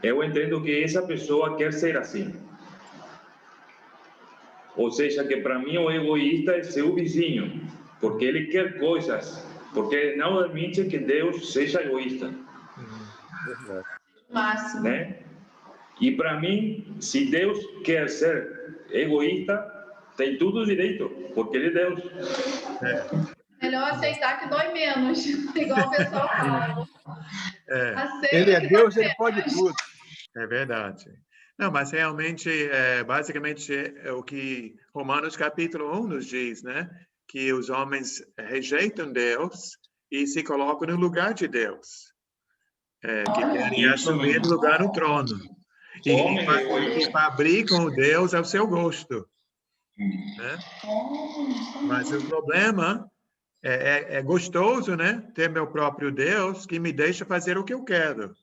[SPEAKER 6] eu entendo que essa pessoa quer ser assim. Ou seja, que para mim o egoísta é seu vizinho, porque ele quer coisas, porque não admite que Deus seja egoísta.
[SPEAKER 10] Máximo.
[SPEAKER 6] Né? E para mim, se Deus quer ser egoísta, tem tudo direito, porque ele é Deus.
[SPEAKER 10] Melhor aceitar que dói menos, igual o pessoal fala.
[SPEAKER 4] Ele é Deus, ele pode tudo.
[SPEAKER 1] É verdade. Não, mas realmente, basicamente, é o que Romanos capítulo 1 nos diz, né? Que os homens rejeitam Deus e se colocam no lugar de Deus. Que querem assumir o lugar no trono. E fabricam Deus ao seu gosto. Né? Mas o problema é gostoso, né? Ter meu próprio Deus que me deixa fazer o que eu quero.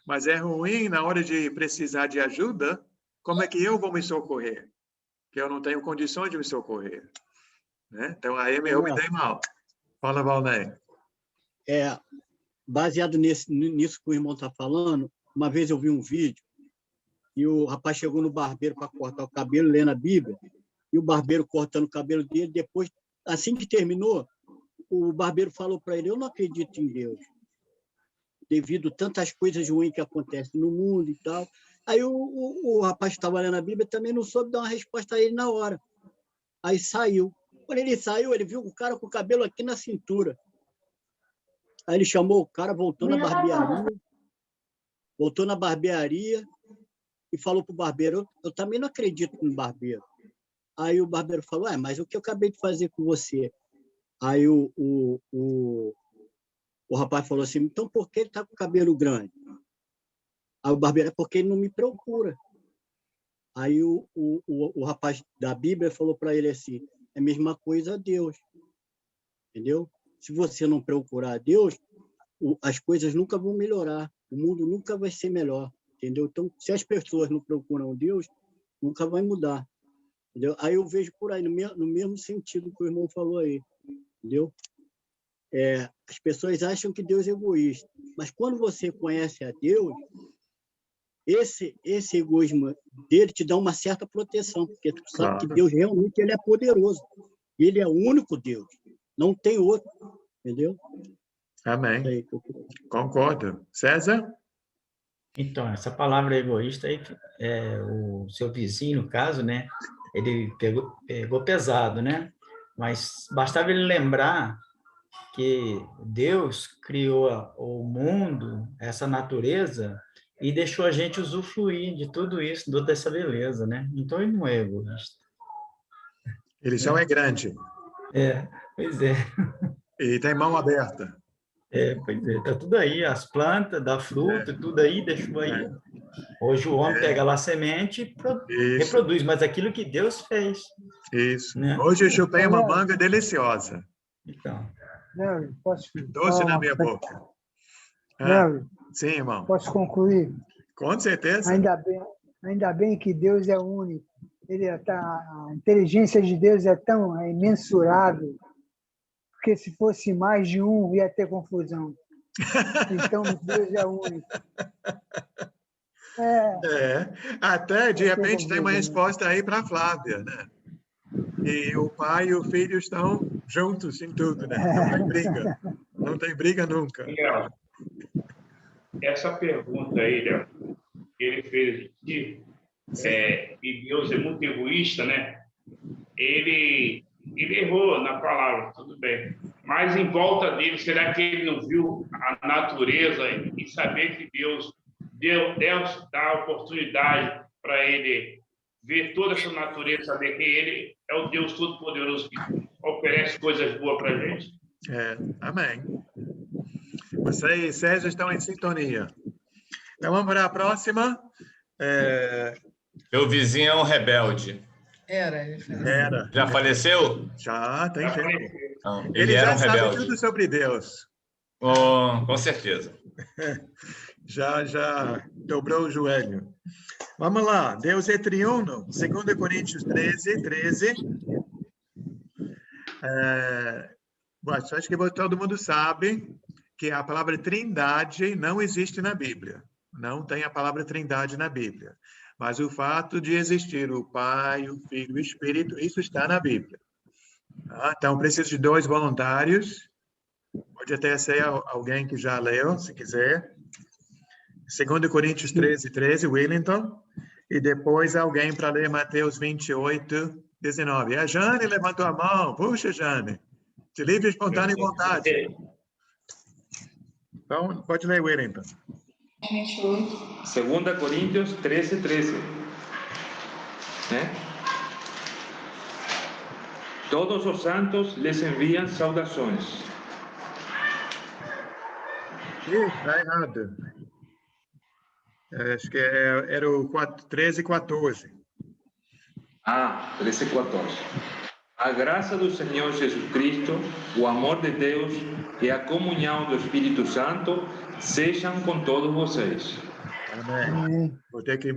[SPEAKER 1] Mas é ruim na hora de precisar de ajuda, como é que eu vou me socorrer? Que eu não tenho condições de me socorrer. Né? Então, aí eu me dei mal. Fala, Valnei.
[SPEAKER 2] Baseado nisso que o irmão está falando, uma vez eu vi um vídeo e o rapaz chegou no barbeiro para cortar o cabelo, lendo a Bíblia, e o barbeiro cortando o cabelo dele. Depois, assim que terminou, o barbeiro falou para ele, eu não acredito em Deus, devido a tantas coisas ruins que acontecem no mundo e tal. Aí o rapaz que estava lendo a Bíblia também não soube dar uma resposta a ele na hora. Aí saiu. Quando ele saiu, ele viu o cara com o cabelo aqui na cintura. Aí ele chamou o cara, voltou na barbearia e falou para o barbeiro, eu também não acredito no barbeiro. Aí o barbeiro falou, mas o que eu acabei de fazer com você? Aí o rapaz falou assim, então por que ele está com o cabelo grande? Aí o barbeiro, porque ele não me procura. Aí o rapaz da Bíblia falou para ele assim, é a mesma coisa a Deus. Entendeu? Se você não procurar a Deus, as coisas nunca vão melhorar. O mundo nunca vai ser melhor. Entendeu? Então, se as pessoas não procuram Deus, nunca vai mudar. Entendeu? Aí eu vejo por aí, no mesmo sentido que o irmão falou aí. Entendeu? As pessoas acham que Deus é egoísta. Mas quando você conhece a Deus, esse egoísmo dele te dá uma certa proteção, porque tu sabe que
[SPEAKER 1] Claro.
[SPEAKER 2] Deus realmente ele é poderoso. Ele é o único Deus, não tem outro, entendeu?
[SPEAKER 1] Amém. Concordo. César?
[SPEAKER 9] Então, essa palavra egoísta aí, o seu vizinho, no caso, né? Ele pegou pesado, né? Mas bastava ele lembrar que Deus criou o mundo, essa natureza, e deixou a gente usufruir de tudo isso, de toda essa beleza, né? Então, ele não é egoísta.
[SPEAKER 1] Ele só é grande.
[SPEAKER 9] Pois é.
[SPEAKER 1] E tem mão aberta.
[SPEAKER 9] Pois é. Tá tudo aí, as plantas, dá fruta, tudo aí, deixou aí. Hoje o homem pega lá a semente e reproduz, mas aquilo que Deus fez.
[SPEAKER 1] Isso.
[SPEAKER 9] Né?
[SPEAKER 1] Hoje eu chupei uma manga deliciosa.
[SPEAKER 9] Então.
[SPEAKER 14] Nelly, posso
[SPEAKER 1] Doce na minha boca.
[SPEAKER 14] Nelly,
[SPEAKER 1] sim, irmão.
[SPEAKER 14] Posso concluir?
[SPEAKER 1] Com certeza.
[SPEAKER 14] Ainda bem que Deus é único. A inteligência de Deus é tão imensurável, porque se fosse mais de um, ia ter confusão. Então, Deus é único.
[SPEAKER 1] Até, de repente, tem uma resposta aí para a Flávia, né? E o pai e o filho estão juntos em tudo, né? Não tem briga. Não tem briga nunca.
[SPEAKER 17] Essa pergunta aí, Léo, que ele fez de e Deus é muito egoísta, né? Ele errou na palavra, tudo bem. Mas em volta dele, será que ele não viu a natureza e saber que Deus dá a oportunidade para ele ver toda essa natureza, saber que ele é o Deus Todo-Poderoso que oferece coisas boas para a gente?
[SPEAKER 1] Amém. Você e Sérgio estão em sintonia. Então, vamos para a próxima.
[SPEAKER 11] Meu vizinho é um rebelde.
[SPEAKER 1] Era.
[SPEAKER 11] Já faleceu?
[SPEAKER 1] Já, tem tempo.
[SPEAKER 11] Não,
[SPEAKER 1] Ele
[SPEAKER 11] era
[SPEAKER 1] já
[SPEAKER 11] um
[SPEAKER 1] sabe
[SPEAKER 11] rebelde.
[SPEAKER 1] tudo sobre Deus.
[SPEAKER 11] Com certeza.
[SPEAKER 1] Já dobrou o joelho. Vamos lá. Deus é triuno. 2 Coríntios 13. Acho que todo mundo sabe que a palavra trindade não existe na Bíblia. Não tem a palavra trindade na Bíblia. Mas o fato de existir o Pai, o Filho e o Espírito, isso está na Bíblia. Então, preciso de 2 voluntários. Pode até ser alguém que já leu, se quiser. 2 Coríntios 13, Wellington. E depois alguém para ler Mateus 28, 19. A Jane levantou a mão. Puxa, Jane. De livre, espontânea e vontade. Então, pode ler, Wellington.
[SPEAKER 6] 2 Coríntios 13. Né? Todos os santos lhes enviam saudações.
[SPEAKER 1] Está errado. Acho que era o 13 e 14.
[SPEAKER 6] 13 e 14. A graça do Senhor Jesus Cristo, o amor de Deus e a comunhão do Espírito Santo sejam com todos vocês.
[SPEAKER 1] Amém. Vou ter que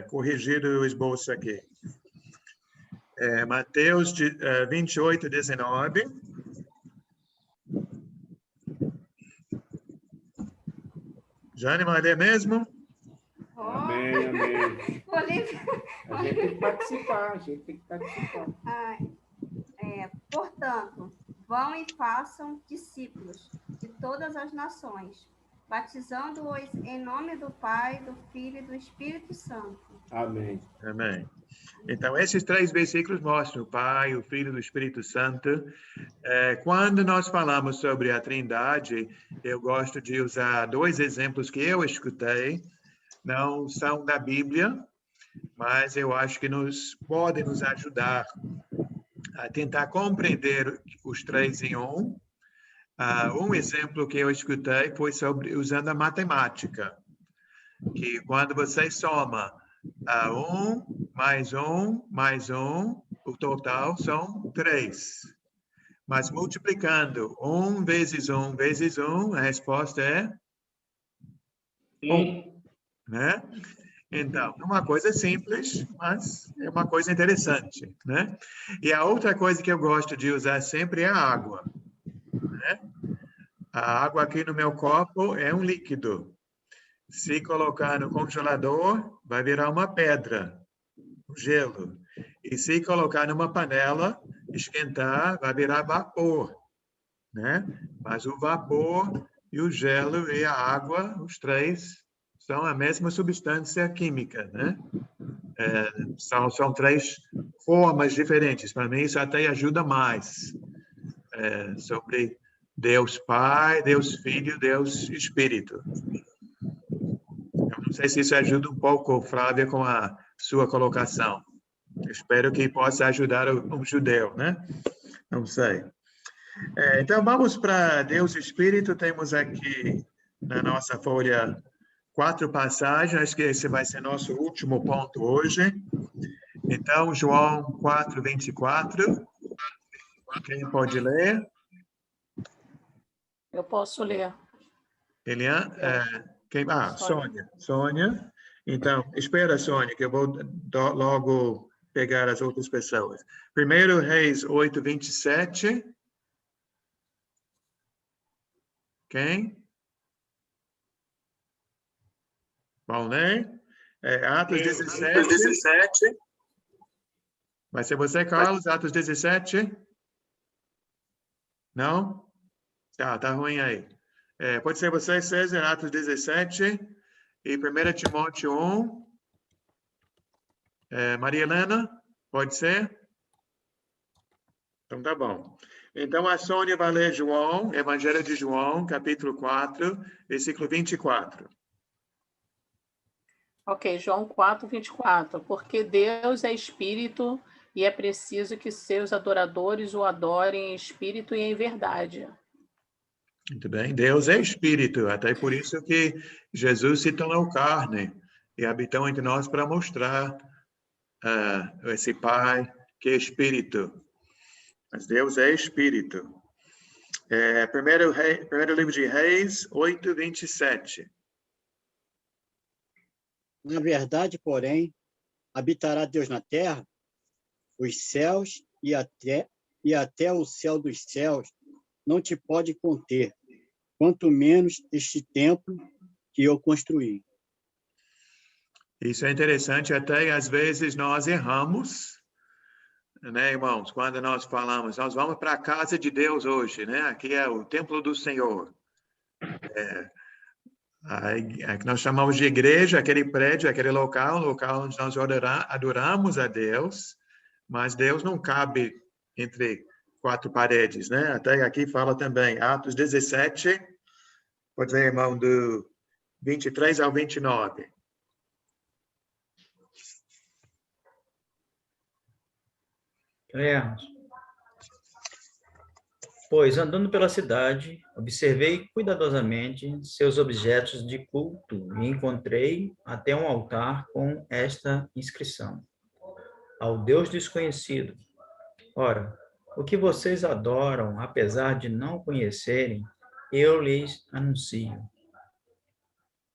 [SPEAKER 1] corrigir o esboço aqui. Mateus 28, 19. Jane, vai ler mesmo?
[SPEAKER 4] Amém. A gente tem que participar,
[SPEAKER 18] Portanto, vão e façam discípulos de todas as nações, batizando-os em nome do Pai, do Filho e do Espírito Santo.
[SPEAKER 1] Amém. Então, esses 3 versículos mostram o Pai, o Filho e o Espírito Santo. Quando nós falamos sobre a Trindade, eu gosto de usar 2 exemplos que eu escutei. Não são da Bíblia, mas eu acho que podem nos ajudar a tentar compreender os 3 em um. Um exemplo que eu escutei foi usando a matemática, que quando você soma 1 mais 1 mais 1, o total são 3. Mas multiplicando 1 vezes 1 vezes 1, a resposta é 1. Né? Então, uma coisa simples, mas é uma coisa interessante, né? E a outra coisa que eu gosto de usar sempre é a água, né? A água aqui no meu copo é um líquido. Se colocar no congelador, vai virar uma pedra, um gelo. E se colocar numa panela, esquentar, vai virar vapor, né? Mas o vapor e o gelo e a água, os três, são a mesma substância química, né? São três formas diferentes. Para mim, isso até ajuda mais sobre Deus Pai, Deus Filho, Deus Espírito. Eu não sei se isso ajuda um pouco, Flávia, com a sua colocação. Espero que possa ajudar um judeu, né? Não sei. Então, vamos para Deus Espírito. Temos aqui na nossa folha 4 passagens. Acho que esse vai ser nosso último ponto hoje. Então, João 4, 24. Quem pode ler?
[SPEAKER 5] Eu posso ler.
[SPEAKER 1] Eliane? Sônia. Sônia. Então, espera, Sônia, que eu vou logo pegar as outras pessoas. 1 Reis 8, 27. Quem? Valnei? Atos 17. Vai ser você, Carlos? Atos 17? Não? Tá ruim aí. Pode ser você, César, Atos 17. E 1 Timóteo 1. Maria Helena? Pode ser? Então, tá bom. Então, a Sônia vai ler João, Evangelho de João, capítulo 4, versículo 24.
[SPEAKER 5] Ok, João 4, 24. Porque Deus é espírito e é preciso que seus adoradores o adorem em espírito e em verdade.
[SPEAKER 1] Muito bem. Deus é espírito, até por isso que Jesus se tornou carne e habitou entre nós para mostrar esse Pai que é espírito. Mas Deus é espírito. Primeiro livro de Reis, 8, 27.
[SPEAKER 2] Na verdade, porém, habitará Deus na terra, os céus e até o céu dos céus não te pode conter, quanto menos este templo que eu construí.
[SPEAKER 1] Isso é interessante, até às vezes nós erramos, né, irmãos? Quando nós falamos, nós vamos para a casa de Deus hoje, né? Aqui é o templo do Senhor. Que nós chamamos de igreja, aquele prédio, aquele local onde nós adoramos a Deus, mas Deus não cabe entre 4 paredes, né? Até aqui fala também, Atos 17, pode ver, irmão, do 23 ao 29.
[SPEAKER 9] Pois, andando pela cidade, observei cuidadosamente seus objetos de culto e encontrei até um altar com esta inscrição: ao Deus desconhecido. Ora, o que vocês adoram, apesar de não conhecerem, eu lhes anuncio.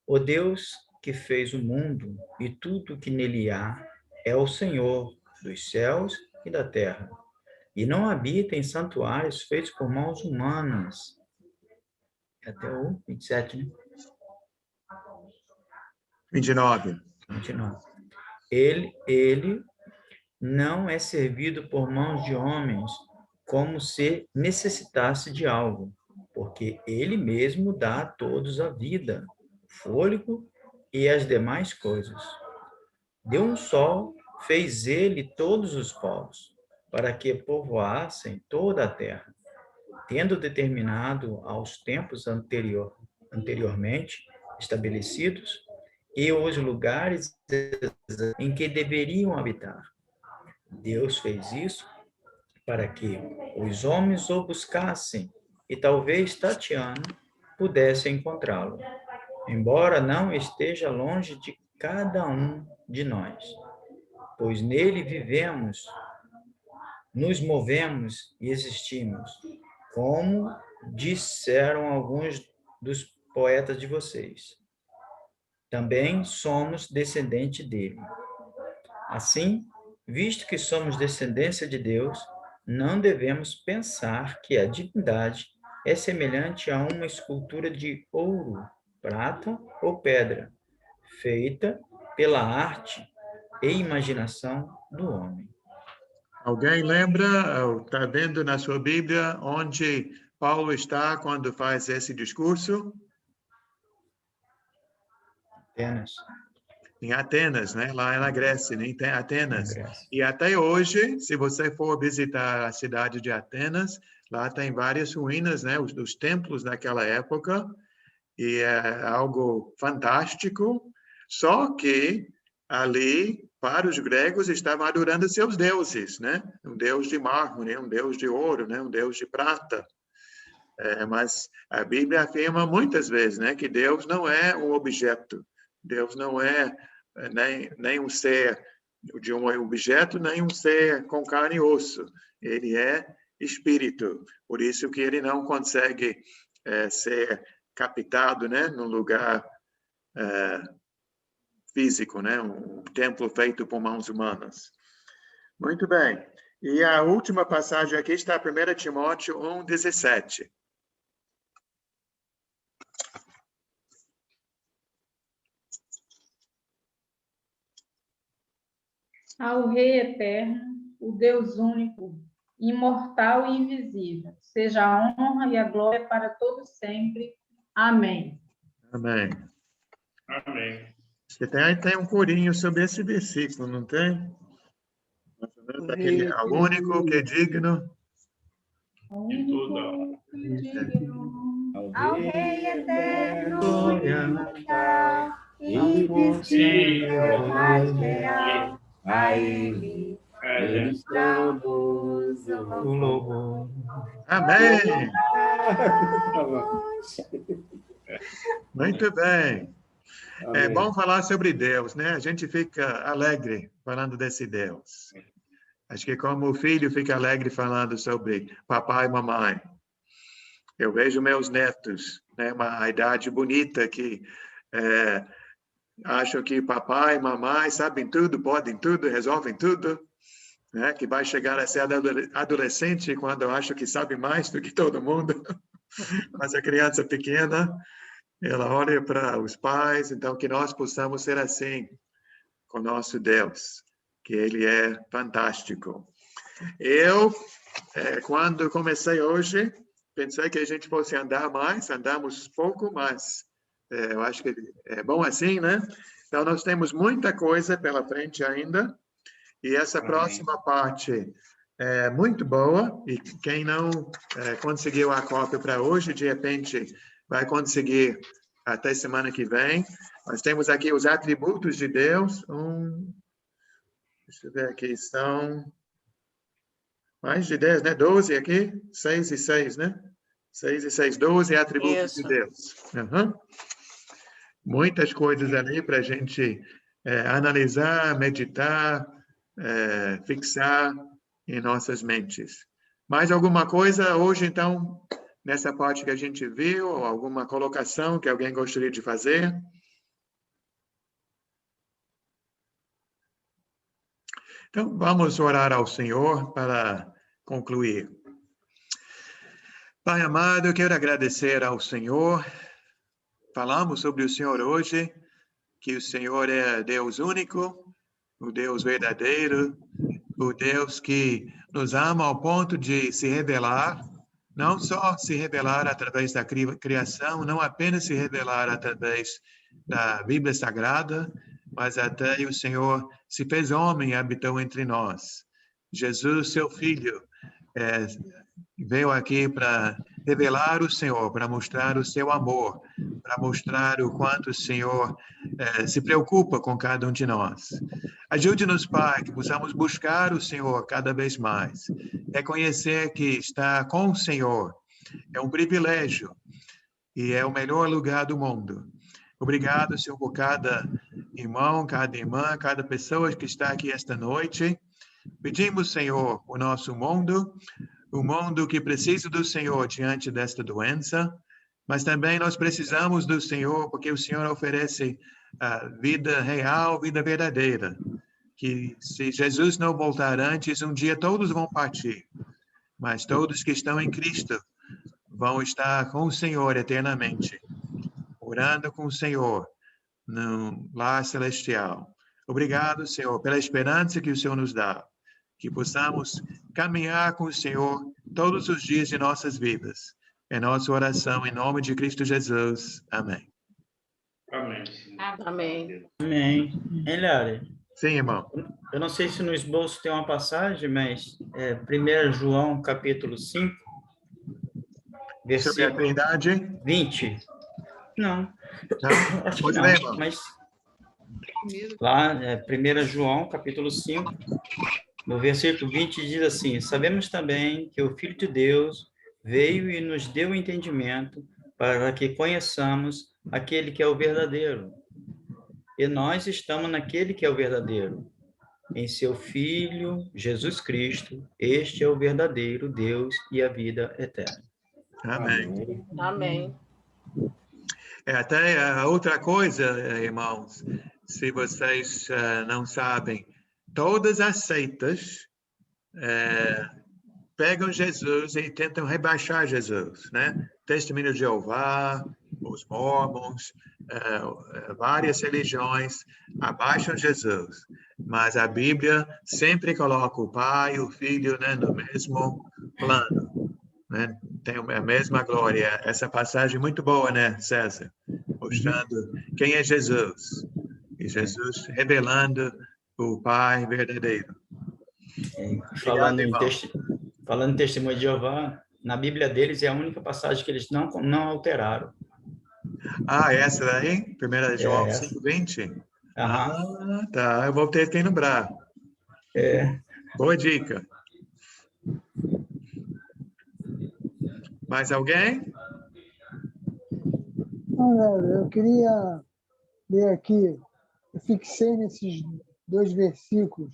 [SPEAKER 9] O Deus que fez o mundo e tudo que nele há é o Senhor dos céus e da terra, e não habita em santuários feitos por mãos humanas. Até o 27, né?
[SPEAKER 1] 29.
[SPEAKER 9] Ele não é servido por mãos de homens como se necessitasse de algo, porque ele mesmo dá a todos a vida, fôlego e as demais coisas. De um só fez ele todos os povos, para que povoassem toda a terra, tendo determinado aos tempos anteriormente estabelecidos e os lugares em que deveriam habitar. Deus fez isso para que os homens o buscassem e talvez tateando pudessem encontrá-lo, embora não esteja longe de cada um de nós, pois nele vivemos, nos movemos e existimos, como disseram alguns dos poetas de vocês. Também somos descendentes dele. Assim, visto que somos descendência de Deus, não devemos pensar que a divindade é semelhante a uma escultura de ouro prata ou pedra, feita pela arte e imaginação do homem.
[SPEAKER 1] Alguém lembra, está vendo na sua Bíblia, onde Paulo está quando faz esse discurso?
[SPEAKER 9] Atenas.
[SPEAKER 1] Em Atenas, né? Lá na Grécia, em Atenas. E até hoje, se você for visitar a cidade de Atenas, lá tem várias ruínas, né? Os templos daquela época, e é algo fantástico. Só que ali, para os gregos, estavam adorando seus deuses, né? Um deus de mármore, um deus de ouro, né? Um deus de prata. Mas a Bíblia afirma muitas vezes, né, que Deus não é um objeto. Deus não é nem um ser de um objeto, nem um ser com carne e osso. Ele é espírito. Por isso que ele não consegue ser captado, né, num lugar físico, né, um templo feito por mãos humanas. Muito bem. E a última passagem aqui está 1 Timóteo 1:17.
[SPEAKER 13] Ao Rei eterno, o Deus único, imortal e invisível, seja a honra e a glória para todos sempre. Amém.
[SPEAKER 1] Amém.
[SPEAKER 17] Amém.
[SPEAKER 1] Você tem um corinho sobre esse versículo, não tem? Aquele, ao único que é digno.
[SPEAKER 17] De tudo.
[SPEAKER 18] Ao Rei eterno,
[SPEAKER 9] glória,
[SPEAKER 18] invisível, mais real, a Ele
[SPEAKER 9] damos o louvor.
[SPEAKER 1] Amém. Muito bem. É bom falar sobre Deus, né? A gente fica alegre falando desse Deus. Acho que como o filho fica alegre falando sobre papai e mamãe. Eu vejo meus netos, né? Uma idade bonita que acham que papai e mamãe sabem tudo, podem tudo, resolvem tudo, né? Que vai chegar a ser adolescente quando acha que sabe mais do que todo mundo. Mas a criança pequena, ela olha para os pais, então que nós possamos ser assim com nosso Deus, que Ele é fantástico. Eu, quando comecei hoje, pensei que a gente fosse andar mais, andamos pouco, mas eu acho que é bom assim, né? Então, nós temos muita coisa pela frente ainda, e essa próxima parte é muito boa, e quem não conseguiu a cópia para hoje, de repente vai conseguir até semana que vem. Nós temos aqui os atributos de Deus. Deixa eu ver aqui, são mais de 10, né? 12 aqui, 6 e 6, né? 6 e 6, 12 atributos de Deus. Uhum. Muitas coisas ali para a gente analisar, meditar, fixar em nossas mentes. Mais alguma coisa hoje, então, nessa parte que a gente viu, ou alguma colocação que alguém gostaria de fazer? Então, vamos orar ao Senhor para concluir. Pai amado, eu quero agradecer ao Senhor. Falamos sobre o Senhor hoje, que o Senhor é Deus único, o Deus verdadeiro, o Deus que nos ama ao ponto de se revelar, não só se revelar através da criação, não apenas se revelar através da Bíblia Sagrada, mas até o Senhor se fez homem e habitou entre nós. Jesus, seu Filho, veio aqui para revelar o Senhor, para mostrar o seu amor, para mostrar o quanto o Senhor se preocupa com cada um de nós. Ajude-nos, Pai, que possamos buscar o Senhor cada vez mais. Reconhecer que estar com o Senhor é um privilégio e é o melhor lugar do mundo. Obrigado, Senhor, por cada irmão, cada irmã, cada pessoa que está aqui esta noite. Pedimos, Senhor, o nosso mundo, o mundo que precisa do Senhor diante desta doença, mas também nós precisamos do Senhor, porque o Senhor oferece a vida real, vida verdadeira, que se Jesus não voltar antes, um dia todos vão partir, mas todos que estão em Cristo vão estar com o Senhor eternamente. Por morando com o Senhor no lar celestial. Obrigado, Senhor, pela esperança que o Senhor nos dá, que possamos caminhar com o Senhor todos os dias de nossas vidas. É nossa oração em nome de Cristo Jesus. Amém.
[SPEAKER 17] Amém.
[SPEAKER 5] Amém.
[SPEAKER 9] Amém. Hein, Léo?
[SPEAKER 1] Sim, irmão.
[SPEAKER 9] Eu não sei se no esboço tem uma passagem, mas 1 João, capítulo 5, versículo
[SPEAKER 1] sobre a Trindade?
[SPEAKER 9] 20. Não.
[SPEAKER 1] Não?
[SPEAKER 9] Acho que
[SPEAKER 1] Pode
[SPEAKER 9] não,
[SPEAKER 1] ler, irmão.
[SPEAKER 9] mas lá, 1 João, capítulo 5, no versículo 20, diz assim: sabemos também que o Filho de Deus veio e nos deu entendimento para que conheçamos aquele que é o verdadeiro. E nós estamos naquele que é o verdadeiro, em seu Filho, Jesus Cristo. Este é o verdadeiro Deus e a vida eterna.
[SPEAKER 1] Amém.
[SPEAKER 5] Amém.
[SPEAKER 1] Até outra coisa, irmãos, se vocês não sabem, todas as seitas pegam Jesus e tentam rebaixar Jesus, né? Testemunho de Jeová, os mormons, várias religiões abaixam Jesus, mas a Bíblia sempre coloca o Pai e o Filho, né, no mesmo plano, né? Tem a mesma glória. Essa passagem é muito boa, né, César? Mostrando quem é Jesus. E Jesus revelando o Pai verdadeiro.
[SPEAKER 9] Falando em testemunho de Jeová, na Bíblia deles é a única passagem que eles não alteraram.
[SPEAKER 1] Essa daí? 1 João 5:20? Tá. Eu vou ter que lembrar. Boa dica. Mais alguém?
[SPEAKER 14] Eu queria ler aqui, eu fixei nesses 2 versículos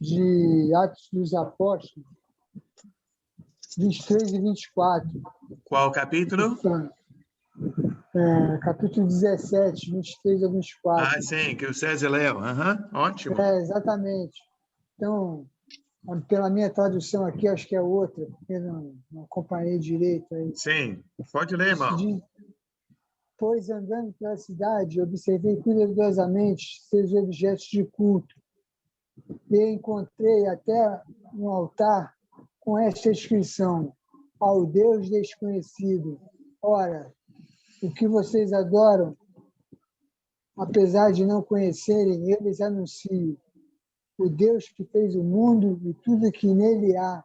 [SPEAKER 14] de Atos dos Apóstolos, 23 e 24.
[SPEAKER 1] Qual capítulo?
[SPEAKER 14] Capítulo 17, 23 a 24.
[SPEAKER 1] Sim, que o César leu. Ótimo.
[SPEAKER 14] Exatamente. Então, pela minha tradução aqui, acho que é outra, porque não acompanhei direito aí.
[SPEAKER 1] Sim, pode ler, irmão.
[SPEAKER 14] Pois, andando pela cidade, observei cuidadosamente seus objetos de culto e encontrei até um altar com esta inscrição: ao Deus desconhecido. Ora, o que vocês adoram, apesar de não conhecerem, eles anunciam. O Deus que fez o mundo e tudo que nele há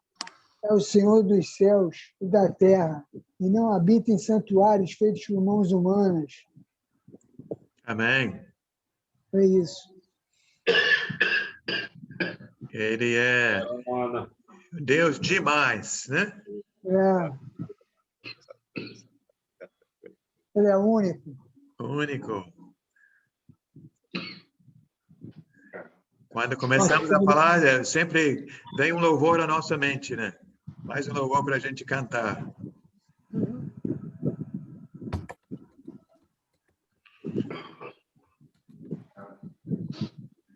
[SPEAKER 14] é o Senhor dos céus e da terra, e não habita em santuários feitos por mãos humanas.
[SPEAKER 1] Amém.
[SPEAKER 14] É isso.
[SPEAKER 1] Ele é Deus demais, né?
[SPEAKER 14] Ele é único.
[SPEAKER 1] Único. Quando começamos a falar, sempre vem um louvor à nossa mente, né? Mais um louvor para a gente cantar.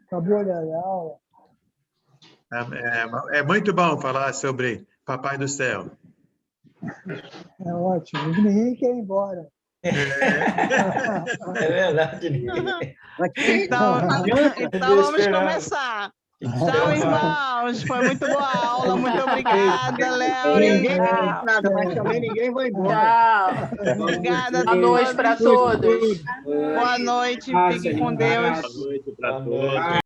[SPEAKER 14] Acabou a aula.
[SPEAKER 1] É muito bom falar sobre Papai do Céu.
[SPEAKER 14] É ótimo. Ninguém quer ir embora.
[SPEAKER 9] É verdade.
[SPEAKER 7] Então vamos começar. Tchau, irmãos. Foi muito boa a aula. Muito obrigada, Léo.
[SPEAKER 2] Ninguém vai embora, mas também ninguém vai embora.
[SPEAKER 5] Tchau.
[SPEAKER 7] Obrigada.
[SPEAKER 5] Boa noite para todos.
[SPEAKER 7] Boa noite. Fiquem com Deus.
[SPEAKER 17] Boa noite para todos.